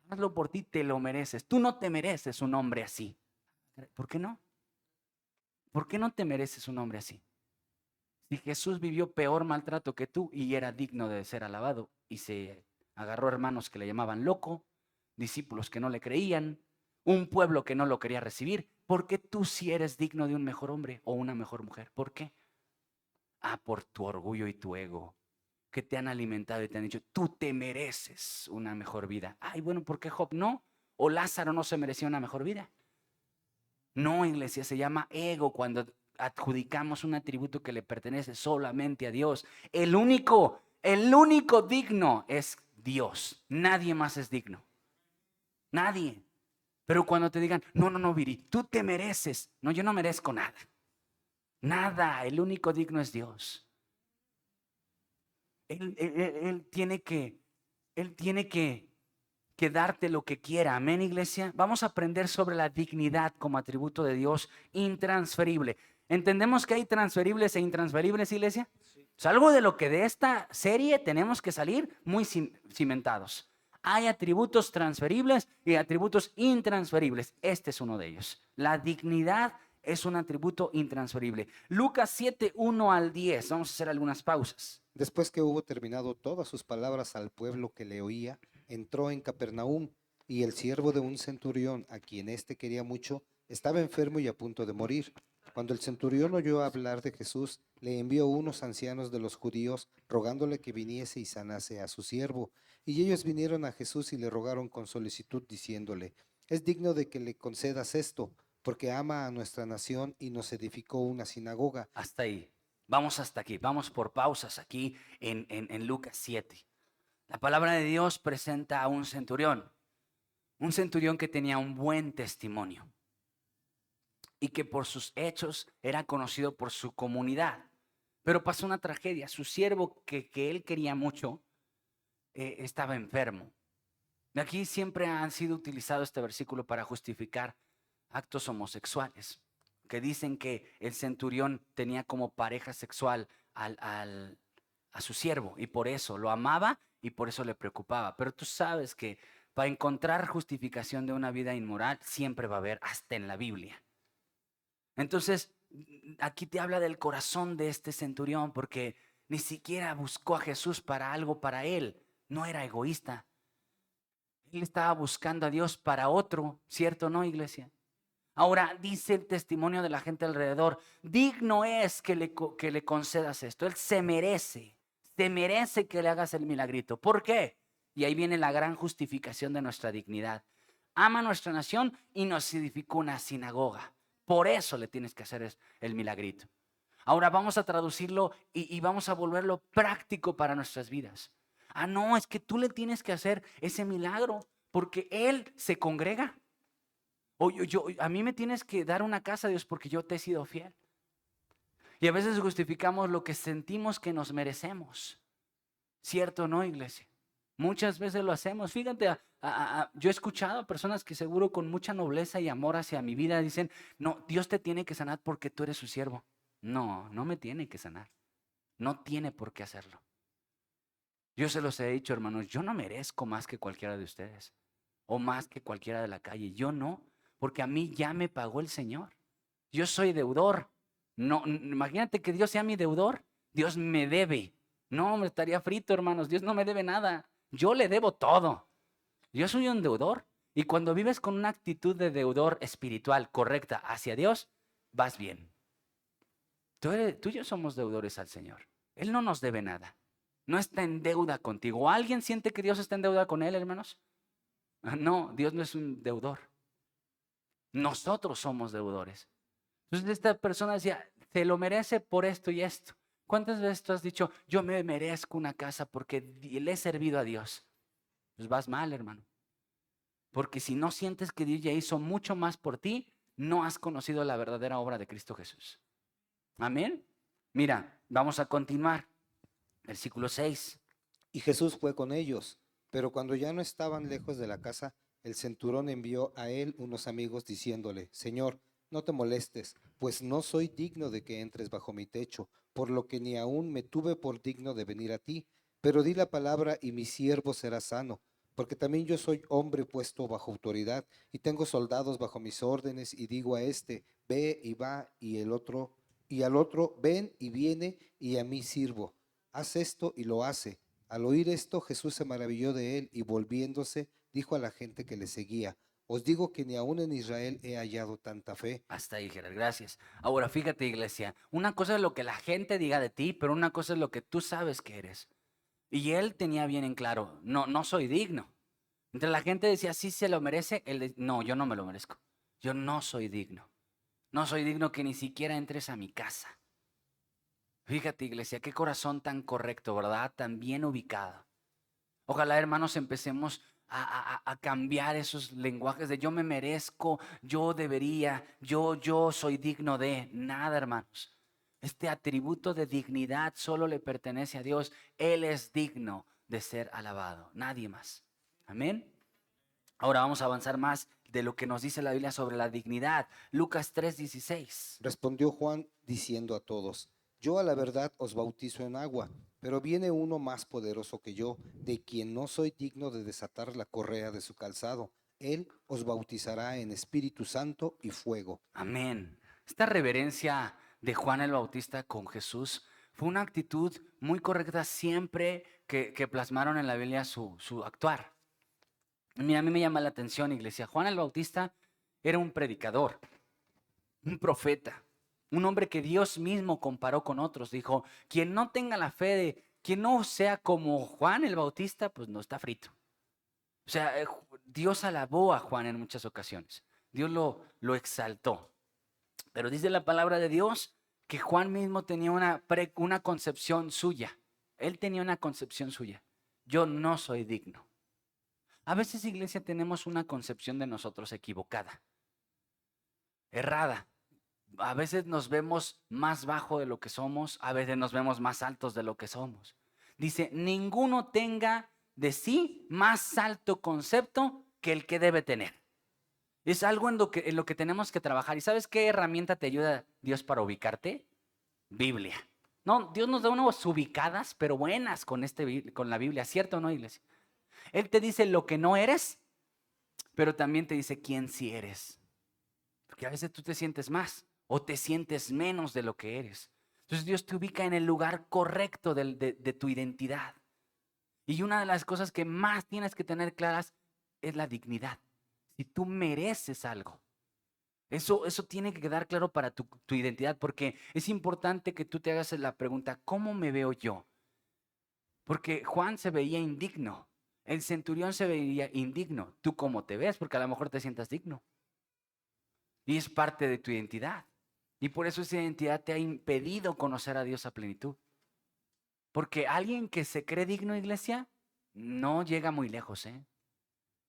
Hazlo por ti, te lo mereces. Tú no te mereces un hombre así. ¿Por qué no? ¿Por qué no te mereces un hombre así? Si Jesús vivió peor maltrato que tú y era digno de ser alabado y se agarró hermanos que le llamaban loco, discípulos que no le creían, un pueblo que no lo quería recibir, ¿por qué tú sí eres digno de un mejor hombre o una mejor mujer? ¿Por qué? Por tu orgullo y tu ego. que te han alimentado y te han dicho, tú te mereces una mejor vida. Ay, bueno, ¿por qué Job no? ¿O Lázaro no se merecía una mejor vida? No, iglesia, se llama ego cuando adjudicamos un atributo que le pertenece solamente a Dios. El único digno es Dios. Nadie más es digno. Nadie. Pero cuando te digan, no, Viri, tú te mereces. No, yo no merezco nada. Nada, el único digno es Dios. Él tiene que darte lo que quiera. Amén, iglesia. Vamos a aprender sobre la dignidad como atributo de Dios intransferible. ¿Entendemos que hay transferibles e intransferibles, iglesia? Es algo de lo que de esta serie tenemos que salir muy cimentados. Hay atributos transferibles y atributos intransferibles. Este es uno de ellos. La dignidad es un atributo intransferible. Lucas 7, 1 al 10. Vamos a hacer algunas pausas. Después que hubo terminado todas sus palabras al pueblo que le oía, entró en Capernaum, y el siervo de un centurión, a quien éste quería mucho, estaba enfermo y a punto de morir. Cuando el centurión oyó hablar de Jesús, le envió unos ancianos de los judíos, rogándole que viniese y sanase a su siervo. Y ellos vinieron a Jesús y le rogaron con solicitud, diciéndole: es digno de que le concedas esto, porque ama a nuestra nación y nos edificó una sinagoga. Hasta ahí. Vamos hasta aquí. Vamos por pausas aquí en Lucas 7. La palabra de Dios presenta a un centurión que tenía un buen testimonio y que por sus hechos era conocido por su comunidad. Pero pasó una tragedia. Su siervo, que él quería mucho, estaba enfermo. De aquí siempre han sido utilizado este versículo para justificar actos homosexuales, que dicen que el centurión tenía como pareja sexual a su siervo y por eso lo amaba y por eso le preocupaba. Pero tú sabes que para encontrar justificación de una vida inmoral siempre va a haber, hasta en la Biblia. Entonces, aquí te habla del corazón de este centurión, porque ni siquiera buscó a Jesús para algo para él. No era egoísta. Él estaba buscando a Dios para otro, ¿cierto o no, iglesia? Ahora dice el testimonio de la gente alrededor, digno es que le concedas esto. Él se merece que le hagas el milagrito. ¿Por qué? Y ahí viene la gran justificación de nuestra dignidad. Ama a nuestra nación y nos edificó una sinagoga. Por eso le tienes que hacer el milagrito. Ahora vamos a traducirlo y vamos a volverlo práctico para nuestras vidas. Ah, no, es que tú le tienes que hacer ese milagro porque Él se congrega. O a mí me tienes que dar una casa, Dios, porque yo te he sido fiel. Y a veces justificamos lo que sentimos que nos merecemos. ¿Cierto o no, iglesia? Muchas veces lo hacemos. Fíjate, yo he escuchado a personas que seguro con mucha nobleza y amor hacia mi vida dicen, no, Dios te tiene que sanar porque tú eres su siervo. No, no me tiene que sanar. No tiene por qué hacerlo. Yo se los he dicho, hermanos, yo no merezco más que cualquiera de ustedes o más que cualquiera de la calle. Yo no, porque a mí ya me pagó el Señor. Yo soy deudor. No, imagínate que Dios sea mi deudor. Dios me debe. No, me estaría frito, hermanos. Dios no me debe nada. Yo le debo todo. Yo soy un deudor. Y cuando vives con una actitud de deudor espiritual correcta hacia Dios, vas bien. Tú y yo somos deudores al Señor. Él no nos debe nada. No está en deuda contigo. ¿Alguien siente que Dios está en deuda con él, hermanos? No, Dios no es un deudor. Nosotros somos deudores. Entonces esta persona decía, se lo merece por esto y esto. ¿Cuántas veces tú has dicho, yo me merezco una casa porque le he servido a Dios? Pues vas mal, hermano. Porque si no sientes que Dios ya hizo mucho más por ti, no has conocido la verdadera obra de Cristo Jesús. Amén. Mira, vamos a continuar. Versículo 6. Y Jesús fue con ellos, pero cuando ya no estaban lejos de la casa, el centurión envió a él unos amigos diciéndole: Señor, no te molestes, pues no soy digno de que entres bajo mi techo, por lo que ni aún me tuve por digno de venir a ti, pero di la palabra y mi siervo será sano, porque también yo soy hombre puesto bajo autoridad, y tengo soldados bajo mis órdenes, y digo a este, ve y va, y al otro, ven y viene, y a mí sirvo. Haz esto y lo hace. Al oír esto, Jesús se maravilló de él y volviéndose, dijo a la gente que le seguía: Os digo que ni aún en Israel he hallado tanta fe. Hasta ahí, Gerard, gracias. Ahora, fíjate, iglesia, una cosa es lo que la gente diga de ti, pero una cosa es lo que tú sabes que eres. Y él tenía bien en claro, no soy digno. Entre la gente decía, sí se lo merece, no, yo no me lo merezco. Yo no soy digno. No soy digno que ni siquiera entres a mi casa. Fíjate, iglesia, qué corazón tan correcto, ¿verdad? Tan bien ubicado. Ojalá, hermanos, empecemos a cambiar esos lenguajes de yo me merezco, yo debería, yo soy digno de. Nada, hermanos. Este atributo de dignidad solo le pertenece a Dios. Él es digno de ser alabado, nadie más. Amén. Ahora vamos a avanzar más de lo que nos dice la Biblia sobre la dignidad. Lucas 3:16. Respondió Juan diciendo a todos: Yo a la verdad os bautizo en agua, pero viene uno más poderoso que yo, de quien no soy digno de desatar la correa de su calzado. Él os bautizará en Espíritu Santo y fuego. Amén. Esta reverencia de Juan el Bautista con Jesús fue una actitud muy correcta siempre que plasmaron en la Biblia su actuar. Mira, a mí me llama la atención, iglesia. Juan el Bautista era un predicador, un profeta, un hombre que Dios mismo comparó con otros. Dijo, quien no tenga la fe de, quien no sea como Juan el Bautista, pues no está frito. O sea, Dios alabó a Juan en muchas ocasiones. Dios lo exaltó. Pero dice la palabra de Dios que Juan mismo tenía una concepción suya. Él tenía una concepción suya. Yo no soy digno. A veces, iglesia, tenemos una concepción de nosotros equivocada, errada. A veces nos vemos más bajo de lo que somos, a veces nos vemos más altos de lo que somos. Dice, ninguno tenga de sí más alto concepto que el que debe tener. Es algo en lo que tenemos que trabajar. ¿Y sabes qué herramienta te ayuda Dios para ubicarte? Biblia. No, Dios nos da unas ubicadas, pero buenas con la Biblia, ¿cierto o no, iglesia? Él te dice lo que no eres, pero también te dice quién sí eres. Porque a veces tú te sientes más o te sientes menos de lo que eres. Entonces Dios te ubica en el lugar correcto de tu identidad. Y una de las cosas que más tienes que tener claras es la dignidad. Si tú mereces algo. Eso tiene que quedar claro para tu identidad, porque es importante que tú te hagas la pregunta, ¿cómo me veo yo? Porque Juan se veía indigno, el centurión se veía indigno. ¿Tú cómo te ves? Porque a lo mejor te sientas digno. Y es parte de tu identidad. Y por eso esa identidad te ha impedido conocer a Dios a plenitud. Porque alguien que se cree digno, iglesia, no llega muy lejos, ¿eh?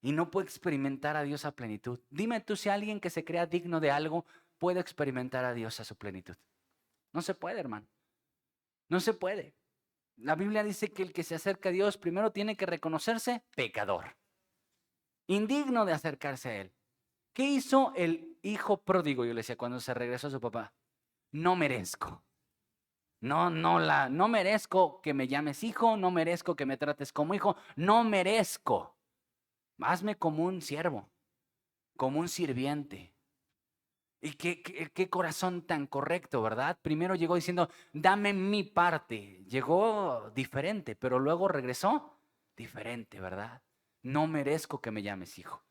Y no puede experimentar a Dios a plenitud. Dime tú si alguien que se crea digno de algo puede experimentar a Dios a su plenitud. No se puede, hermano. No se puede. La Biblia dice que el que se acerca a Dios primero tiene que reconocerse pecador, indigno de acercarse a Él. ¿Qué hizo el hijo pródigo, yo le decía, cuando se regresó a su papá? No merezco. No merezco que me llames hijo, no merezco que me trates como hijo, no merezco. Hazme como un siervo, como un sirviente. Y qué corazón tan correcto, ¿verdad? Primero llegó diciendo, dame mi parte. Llegó diferente, pero luego regresó diferente, ¿verdad? No merezco que me llames hijo.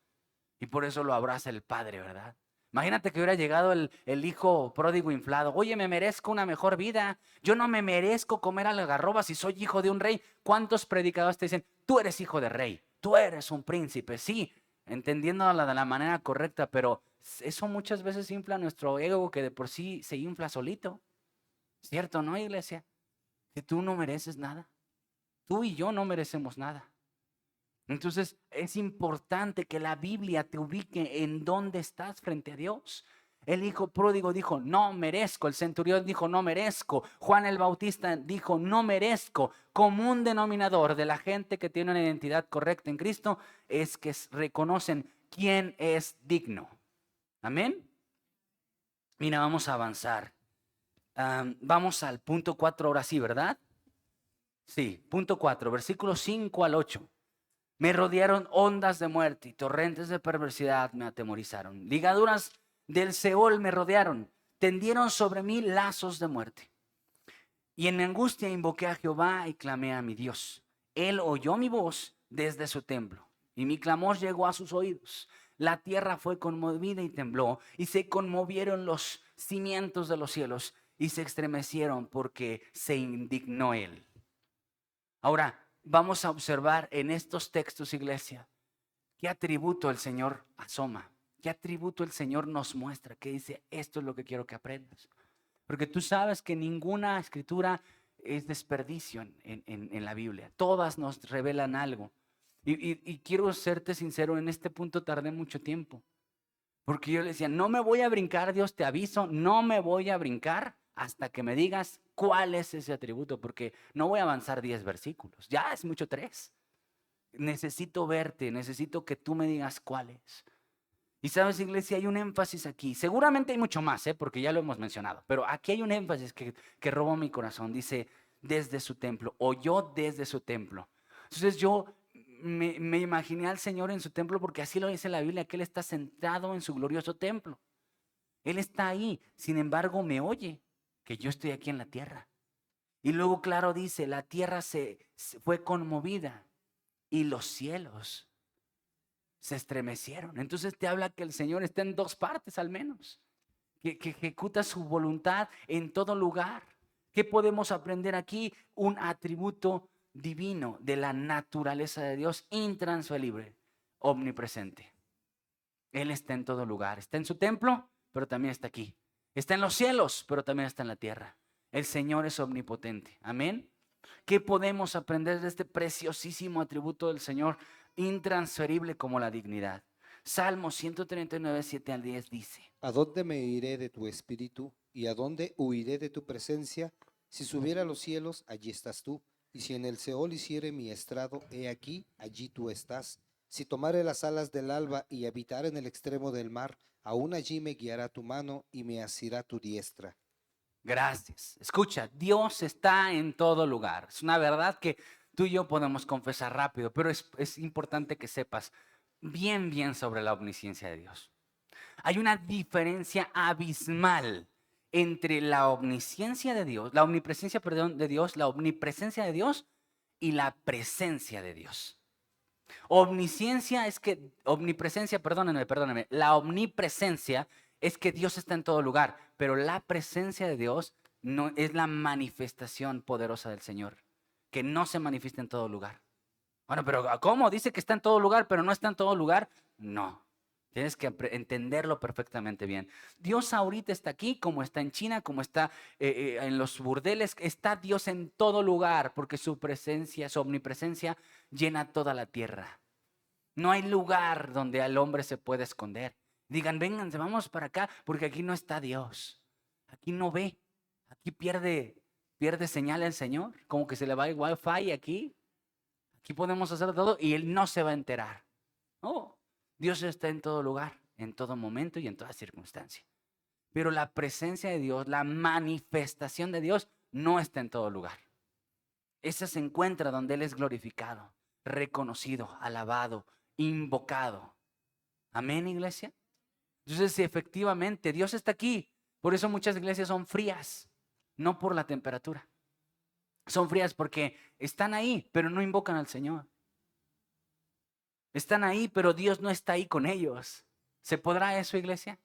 Y por eso lo abraza el padre, ¿verdad? Imagínate que hubiera llegado el hijo pródigo inflado. Oye, me merezco una mejor vida. Yo no me merezco comer algarrobas si soy hijo de un rey. ¿Cuántos predicadores te dicen, tú eres hijo de rey, tú eres un príncipe? Sí, entendiéndola de la manera correcta, pero eso muchas veces infla nuestro ego que de por sí se infla solito. ¿Cierto, no, iglesia? Que tú no mereces nada. Tú y yo no merecemos nada. Entonces es importante que la Biblia te ubique en dónde estás frente a Dios. El hijo pródigo dijo, no merezco. El centurión dijo, no merezco. Juan el Bautista dijo, no merezco. Común denominador de la gente que tiene una identidad correcta en Cristo es que reconocen quién es digno. Amén. Mira, vamos a avanzar. Vamos al punto 4 ahora sí, ¿verdad? Sí, punto 4, versículos 5 al 8. Me rodearon ondas de muerte y torrentes de perversidad me atemorizaron. Ligaduras del Seol me rodearon, tendieron sobre mí lazos de muerte. Y en mi angustia invoqué a Jehová y clamé a mi Dios. Él oyó mi voz desde su templo y mi clamor llegó a sus oídos. La tierra fue conmovida y tembló y se conmovieron los cimientos de los cielos y se estremecieron porque se indignó él. Ahora, vamos a observar en estos textos, iglesia, qué atributo el Señor asoma, qué atributo el Señor nos muestra, que dice, esto es lo que quiero que aprendas. Porque tú sabes que ninguna escritura es desperdicio en la Biblia. Todas nos revelan algo. Y quiero serte sincero, en este punto tardé mucho tiempo. Porque yo le decía, no me voy a brincar, Dios, te aviso, no me voy a brincar hasta que me digas cuál es ese atributo, porque no voy a avanzar 10 versículos, ya es mucho 3. Necesito verte, necesito que tú me digas cuál es. Y sabes, iglesia, hay un énfasis aquí. Seguramente hay mucho más, porque ya lo hemos mencionado, pero aquí hay un énfasis que robó mi corazón. Dice, desde su templo, o yo desde su templo. Entonces yo me imaginé al Señor en su templo porque así lo dice la Biblia, que Él está sentado en su glorioso templo. Él está ahí, sin embargo me oye, que yo estoy aquí en la tierra. Y luego claro dice, la tierra se fue conmovida y los cielos se estremecieron. Entonces te habla que el Señor está en dos partes al menos, que ejecuta su voluntad en todo lugar. ¿Qué podemos aprender aquí? Un atributo divino de la naturaleza de Dios, intransferible, omnipresente. Él está en todo lugar. Está en su templo, pero también está aquí. Está en los cielos, pero también está en la tierra. El Señor es omnipotente. Amén. ¿Qué podemos aprender de este preciosísimo atributo del Señor, intransferible como la dignidad? Salmo 139, 7 al 10 dice: ¿A dónde me iré de tu espíritu? ¿Y a dónde huiré de tu presencia? Si subiera a los cielos, allí estás tú. Y si en el Seol hiciere mi estrado, he aquí, allí tú estás. Si tomare las alas del alba y habitar en el extremo del mar, aún allí me guiará tu mano y me asirá tu diestra. Gracias. Escucha, Dios está en todo lugar. Es una verdad que tú y yo podemos confesar rápido, pero es importante que sepas bien sobre la omnisciencia de Dios. Hay una diferencia abismal entre la omnisciencia de Dios, la omnipresencia, perdón, de Dios, la omnipresencia de Dios y la presencia de Dios. Omnisciencia es que, omnipresencia, perdónenme, la omnipresencia es que Dios está en todo lugar, pero la presencia de Dios no es la manifestación poderosa del Señor, que no se manifiesta en todo lugar. Bueno, pero ¿cómo? Dice que está en todo lugar, pero no está en todo lugar. No, tienes que entenderlo perfectamente bien. Dios ahorita está aquí, como está en China, como está en los burdeles. Está Dios en todo lugar, porque su presencia, su omnipresencia llena toda la tierra. No hay lugar donde el hombre se pueda esconder. Digan, vénganse, vamos para acá, porque aquí no está Dios. Aquí no ve. Aquí pierde señal el Señor. Como que se le va el wifi aquí. Aquí podemos hacer todo y Él no se va a enterar. No, Dios está en todo lugar, en todo momento y en toda circunstancia. Pero la presencia de Dios, la manifestación de Dios, no está en todo lugar. Esa se encuentra donde Él es glorificado, reconocido, alabado, invocado. Amén, iglesia. Entonces, si efectivamente Dios está aquí, por eso muchas iglesias son frías, no por la temperatura. Son frías porque están ahí, pero no invocan al Señor. Están ahí, pero Dios no está ahí con ellos. ¿Se podrá eso, iglesia?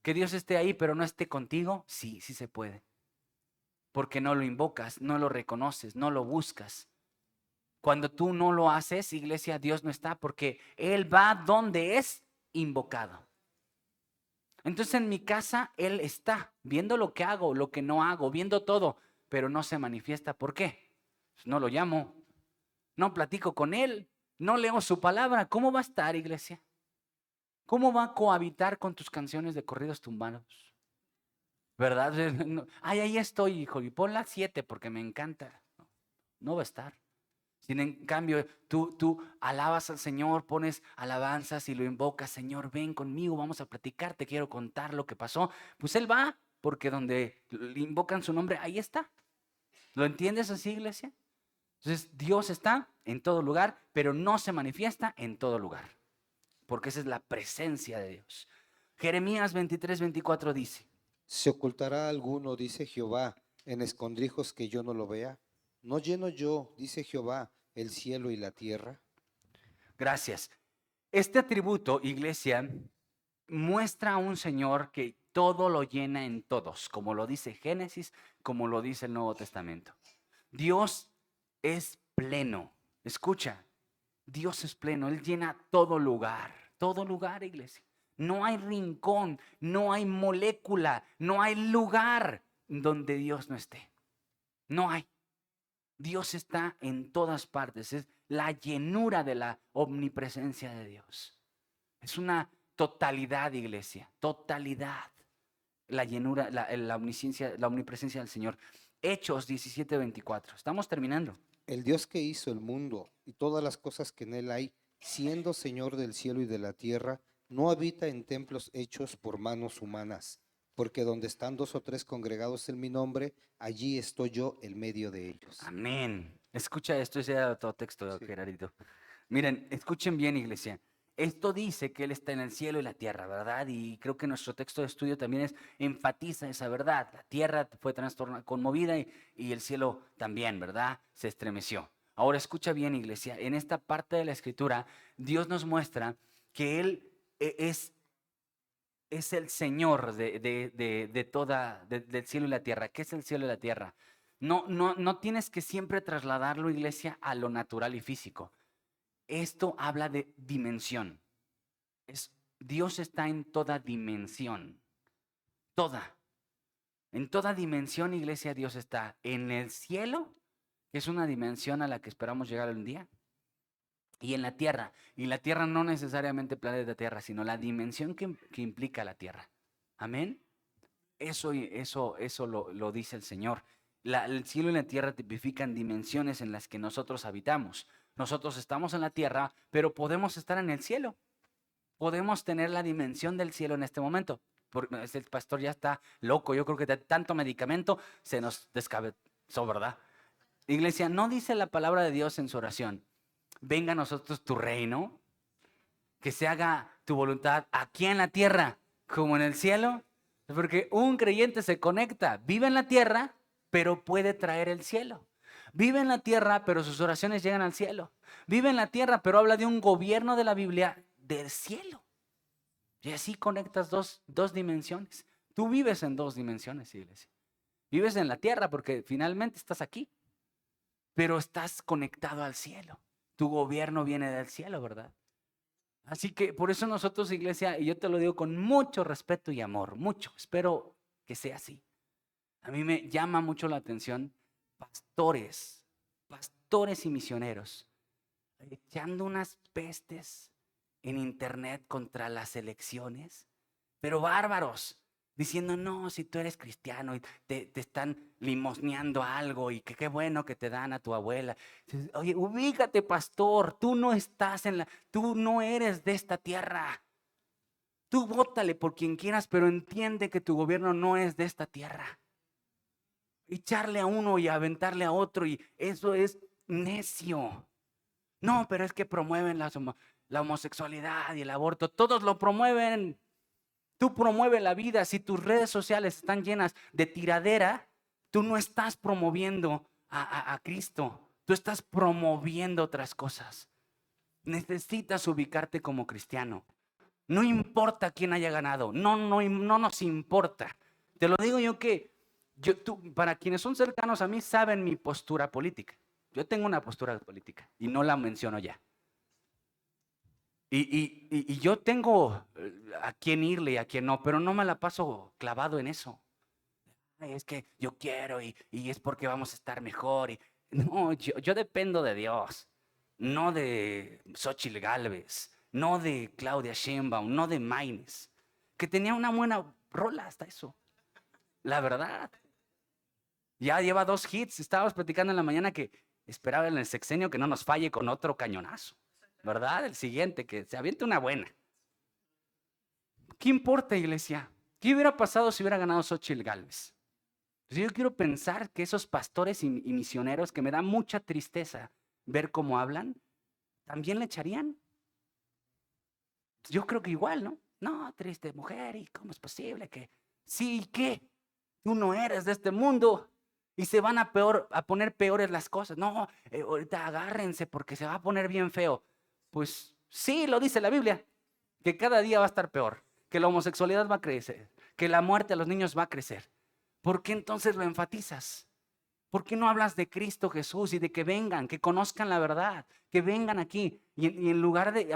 ¿Que Dios esté ahí, pero no esté contigo? Sí, sí se puede. Porque no lo invocas, no lo reconoces, no lo buscas. Cuando tú no lo haces, iglesia, Dios no está porque Él va donde es invocado. Entonces en mi casa Él está viendo lo que hago, lo que no hago, viendo todo, pero no se manifiesta. ¿Por qué? Pues no lo llamo, no platico con Él, no leo su palabra. ¿Cómo va a estar, iglesia? ¿Cómo va a cohabitar con tus canciones de corridos tumbados? ¿Verdad? Ay, ahí estoy, hijo, y pon las 7 porque me encanta. No va a estar. Sin en cambio, tú alabas al Señor, pones alabanzas y lo invocas. Señor, ven conmigo, vamos a platicar, te quiero contar lo que pasó. Pues Él va, porque donde le invocan su nombre, ahí está. ¿Lo entiendes así, iglesia? Entonces, Dios está en todo lugar, pero no se manifiesta en todo lugar. Porque esa es la presencia de Dios. Jeremías 23, 24 dice: ¿Se ocultará alguno, dice Jehová, en escondrijos que yo no lo vea? ¿No lleno yo, dice Jehová, el cielo y la tierra? gracias. Este atributo, iglesia, muestra a un Señor que todo lo llena en todos, como lo dice Génesis, como lo dice el Nuevo Testamento. Dios es pleno. Escucha, Dios es pleno, Él llena todo lugar, iglesia. No hay rincón, no hay molécula, no hay lugar donde Dios no esté. No hay. Dios está en todas partes, es la llenura de la omnipresencia de Dios. Es una totalidad, iglesia, totalidad. La llenura, la omnipresencia del Señor. Hechos 17:24. Estamos terminando. El Dios que hizo el mundo y todas las cosas que en él hay, siendo Señor del cielo y de la tierra, no habita en templos hechos por manos humanas, porque donde están 2 o 3 congregados en mi nombre, allí estoy yo en medio de ellos. Amén. Escucha esto, ese era otro texto, Sí. Gerardito. Miren, escuchen bien, iglesia. Esto dice que Él está en el cielo y la tierra, ¿verdad? Y creo que nuestro texto de estudio también enfatiza esa verdad. La tierra fue conmovida y el cielo también, ¿verdad? Se estremeció. Ahora escucha bien, iglesia. En esta parte de la Escritura, Dios nos muestra que Él es el Señor del cielo y la tierra. ¿Qué es el cielo y la tierra? No tienes que siempre trasladarlo, iglesia, a lo natural y físico. Esto habla de dimensión. Dios está en toda dimensión. Toda. En toda dimensión, iglesia, Dios está en el cielo, que es una dimensión a la que esperamos llegar un día, y en la tierra. Y la tierra no necesariamente planeta Tierra, sino la dimensión que implica la tierra. Amén. Eso lo dice el Señor. El cielo y la tierra tipifican dimensiones en las que nosotros habitamos. Nosotros estamos en la tierra, pero podemos estar en el cielo. Podemos tener la dimensión del cielo en este momento. Porque el pastor ya está loco. Yo creo que de tanto medicamento se nos descabezó, ¿verdad? Iglesia, ¿no dice la palabra de Dios en su oración? Venga a nosotros tu reino, que se haga tu voluntad aquí en la tierra como en el cielo. Porque un creyente se conecta, vive en la tierra, pero puede traer el cielo. Vive en la tierra, pero sus oraciones llegan al cielo. Vive en la tierra, pero habla de un gobierno de la Biblia del cielo. Y así conectas dos dimensiones. Tú vives en 2 dimensiones, iglesia. Vives en la tierra porque finalmente estás aquí, pero estás conectado al cielo. Tu gobierno viene del cielo, ¿verdad? Así que por eso nosotros, iglesia, y yo te lo digo con mucho respeto y amor, mucho, espero que sea así. A mí me llama mucho la atención pastores y misioneros echando unas pestes en internet contra las elecciones, pero bárbaros, diciendo, no, si tú eres cristiano y te están limosneando algo y que qué bueno que te dan a tu abuela. Oye, ubícate, pastor, tú no eres de esta tierra. Tú vótale por quien quieras, pero entiende que tu gobierno no es de esta tierra. Echarle a uno y aventarle a otro, y eso es necio. No, pero es que promueven la homosexualidad y el aborto. Todos lo promueven. Tú promueves la vida. Si tus redes sociales están llenas de tiradera, tú no estás promoviendo a Cristo. Tú estás promoviendo otras cosas. Necesitas ubicarte como cristiano. No importa quién haya ganado. No nos importa. Te lo digo yo que para quienes son cercanos a mí saben mi postura política. Yo tengo una postura política y no la menciono ya. Y yo tengo a quién irle y a quién no, pero no me la paso clavado en eso. Es que yo quiero y es porque vamos a estar mejor. No, yo dependo de Dios, no de Xóchitl Gálvez, no de Claudia Sheinbaum, no de Maynes, que tenía una buena rola hasta eso. La verdad. Ya lleva 2 hits. Estábamos platicando en la mañana que esperaba en el sexenio que no nos falle con otro cañonazo, ¿verdad? El siguiente, que se aviente una buena. ¿Qué importa, iglesia? ¿Qué hubiera pasado si hubiera ganado Xóchitl Gálvez? Yo quiero pensar que esos pastores y misioneros, que me da mucha tristeza ver cómo hablan, también le echarían. Yo creo que igual, ¿no? No, triste mujer, ¿y cómo es posible que? Sí, ¿y qué? Tú no eres de este mundo. Y se van a poner peores las cosas. No, ahorita agárrense porque se va a poner bien feo. Pues sí, lo dice la Biblia, que cada día va a estar peor, que la homosexualidad va a crecer, que la muerte a los niños va a crecer. ¿Por qué entonces lo enfatizas? ¿Por qué no hablas de Cristo Jesús y de que vengan, que conozcan la verdad, que vengan aquí? Y en lugar de,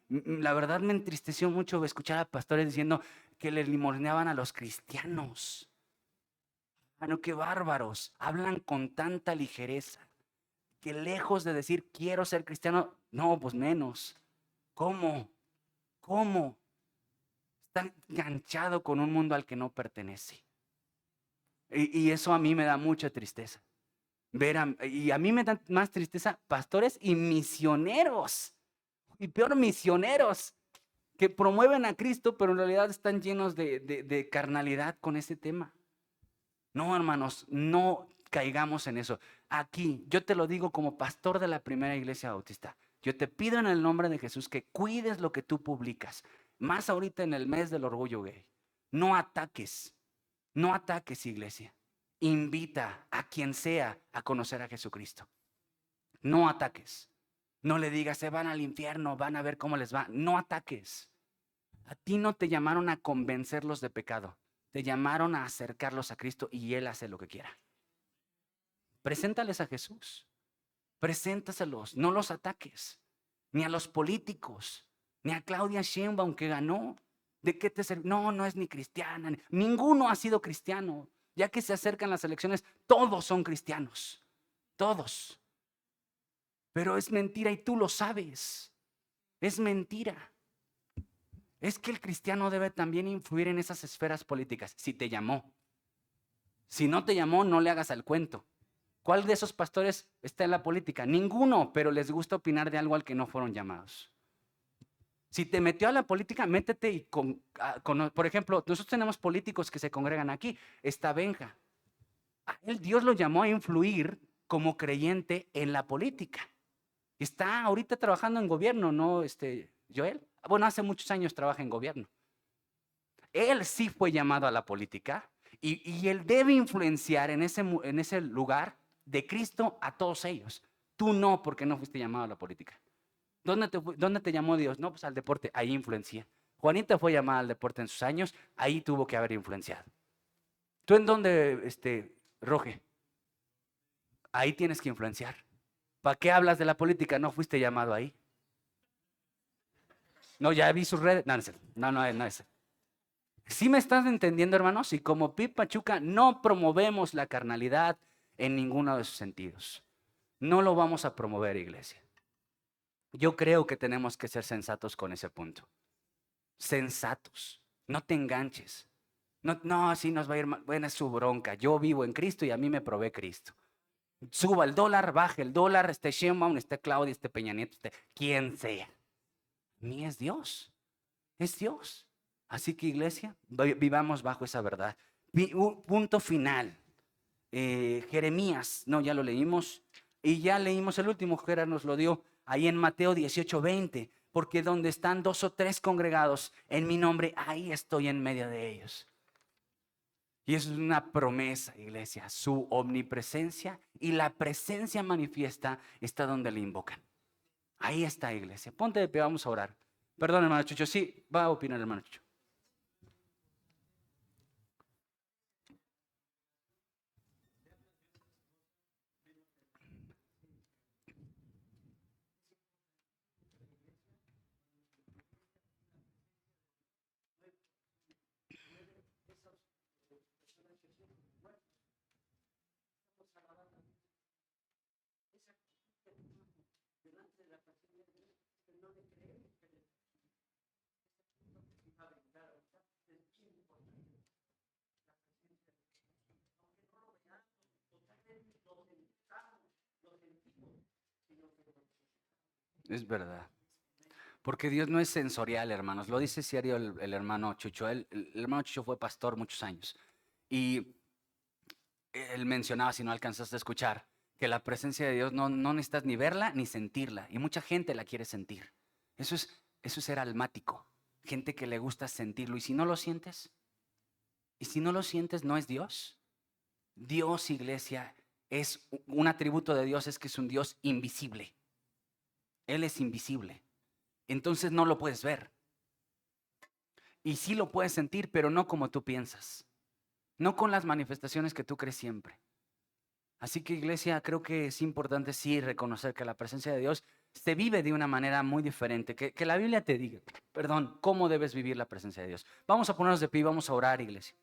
la verdad me entristeció mucho escuchar a pastores diciendo que le limoneaban a los cristianos. Bueno, qué bárbaros, hablan con tanta ligereza, que lejos de decir quiero ser cristiano, no, pues menos. ¿Cómo? ¿Cómo? Está enganchado con un mundo al que no pertenece. Y eso a mí me da mucha tristeza. Y a mí me da más tristeza pastores y misioneros. Y peor, misioneros que promueven a Cristo, pero en realidad están llenos de carnalidad con ese tema. No, hermanos, no caigamos en eso. Aquí, yo te lo digo como pastor de la primera iglesia bautista. Yo te pido en el nombre de Jesús que cuides lo que tú publicas. Más ahorita en el mes del orgullo gay. No ataques, no ataques, iglesia. Invita a quien sea a conocer a Jesucristo. No ataques. No le digas, se van al infierno, van a ver cómo les va. No ataques. A ti no te llamaron a convencerlos de pecado. Te llamaron a acercarlos a Cristo y Él hace lo que quiera. Preséntales a Jesús. Preséntaselos. No los ataques. Ni a los políticos. Ni a Claudia Sheinbaum que ganó. ¿De qué te sirve? No, no es ni cristiana. Ninguno ha sido cristiano. Ya que se acercan las elecciones, todos son cristianos. Todos. Pero es mentira y tú lo sabes. Es mentira. Es que el cristiano debe también influir en esas esferas políticas. Si te llamó. Si no te llamó, no le hagas al cuento. ¿Cuál de esos pastores está en la política? Ninguno, pero les gusta opinar de algo al que no fueron llamados. Si te metió a la política, métete y por ejemplo, nosotros tenemos políticos que se congregan aquí. Está Benja. A él Dios lo llamó a influir como creyente en la política. Está ahorita trabajando en gobierno, ¿no, Joel? Bueno, hace muchos años trabaja en gobierno. Él sí fue llamado a la política y él debe influenciar en ese lugar de Cristo a todos ellos. Tú no, porque no fuiste llamado a la política. ¿Dónde te llamó Dios? No, pues al deporte, ahí influencia. Juanita fue llamada al deporte en sus años, ahí tuvo que haber influenciado. ¿Tú en dónde, Roge? Ahí tienes que influenciar. ¿Para qué hablas de la política? No fuiste llamado ahí. No, ya vi sus redes. No es. ¿Sí me estás entendiendo, hermanos? Y como Pip Pachuca no promovemos la carnalidad en ninguno de sus sentidos. No lo vamos a promover, iglesia. Yo creo que tenemos que ser sensatos con ese punto. Sensatos. No te enganches. No, así nos va a ir mal. Bueno, es su bronca. Yo vivo en Cristo y a mí me provee Cristo. Suba el dólar, baje el dólar, esté Sheinbaum, esté Claudia, esté Peña Nieto, esté quien sea. Ni es Dios. Es Dios. Así que, iglesia, vivamos bajo esa verdad. Punto final. Jeremías, no, ya lo leímos. Y ya leímos el último, Gerard nos lo dio ahí en Mateo 18:20. Porque donde están 2 o 3 congregados en mi nombre, ahí estoy en medio de ellos. Y eso es una promesa, iglesia. Su omnipresencia y la presencia manifiesta está donde le invocan. Ahí está, iglesia. Ponte de pie, vamos a orar. Perdón, hermano Chucho. Sí, va a opinar, hermano Chucho. Es verdad. Porque Dios no es sensorial, hermanos. Lo dice serio el hermano Chucho. El hermano Chucho fue pastor muchos años. Y él mencionaba, si no alcanzaste a escuchar, que la presencia de Dios no necesitas ni verla ni sentirla. Y mucha gente la quiere sentir. Eso es ser almático. Gente que le gusta sentirlo. ¿Y si no lo sientes? ¿Y si no lo sientes, no es Dios? Dios, iglesia, es un atributo de Dios, es que es un Dios invisible. Él es invisible. Entonces no lo puedes ver. Y sí lo puedes sentir, pero no como tú piensas. No con las manifestaciones que tú crees siempre. Así que, iglesia, creo que es importante sí reconocer que la presencia de Dios se vive de una manera muy diferente, que la Biblia te diga, perdón, cómo debes vivir la presencia de Dios. Vamos a ponernos de pie y vamos a orar, iglesia.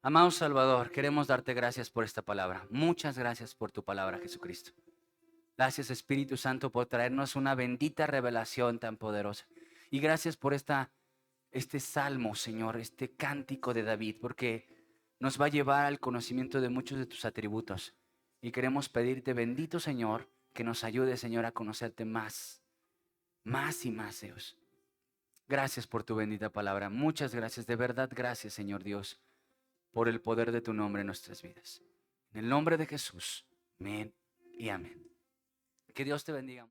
Amado Salvador, queremos darte gracias por esta palabra. Muchas gracias por tu palabra, Jesucristo. Gracias, Espíritu Santo, por traernos una bendita revelación tan poderosa. Y gracias por este salmo, Señor, este cántico de David, porque nos va a llevar al conocimiento de muchos de tus atributos. Y queremos pedirte, bendito Señor, que nos ayude, Señor, a conocerte más y más, Dios. Gracias por tu bendita palabra. Muchas gracias, de verdad, gracias, Señor Dios, por el poder de tu nombre en nuestras vidas. En el nombre de Jesús, amén y amén. Que Dios te bendiga.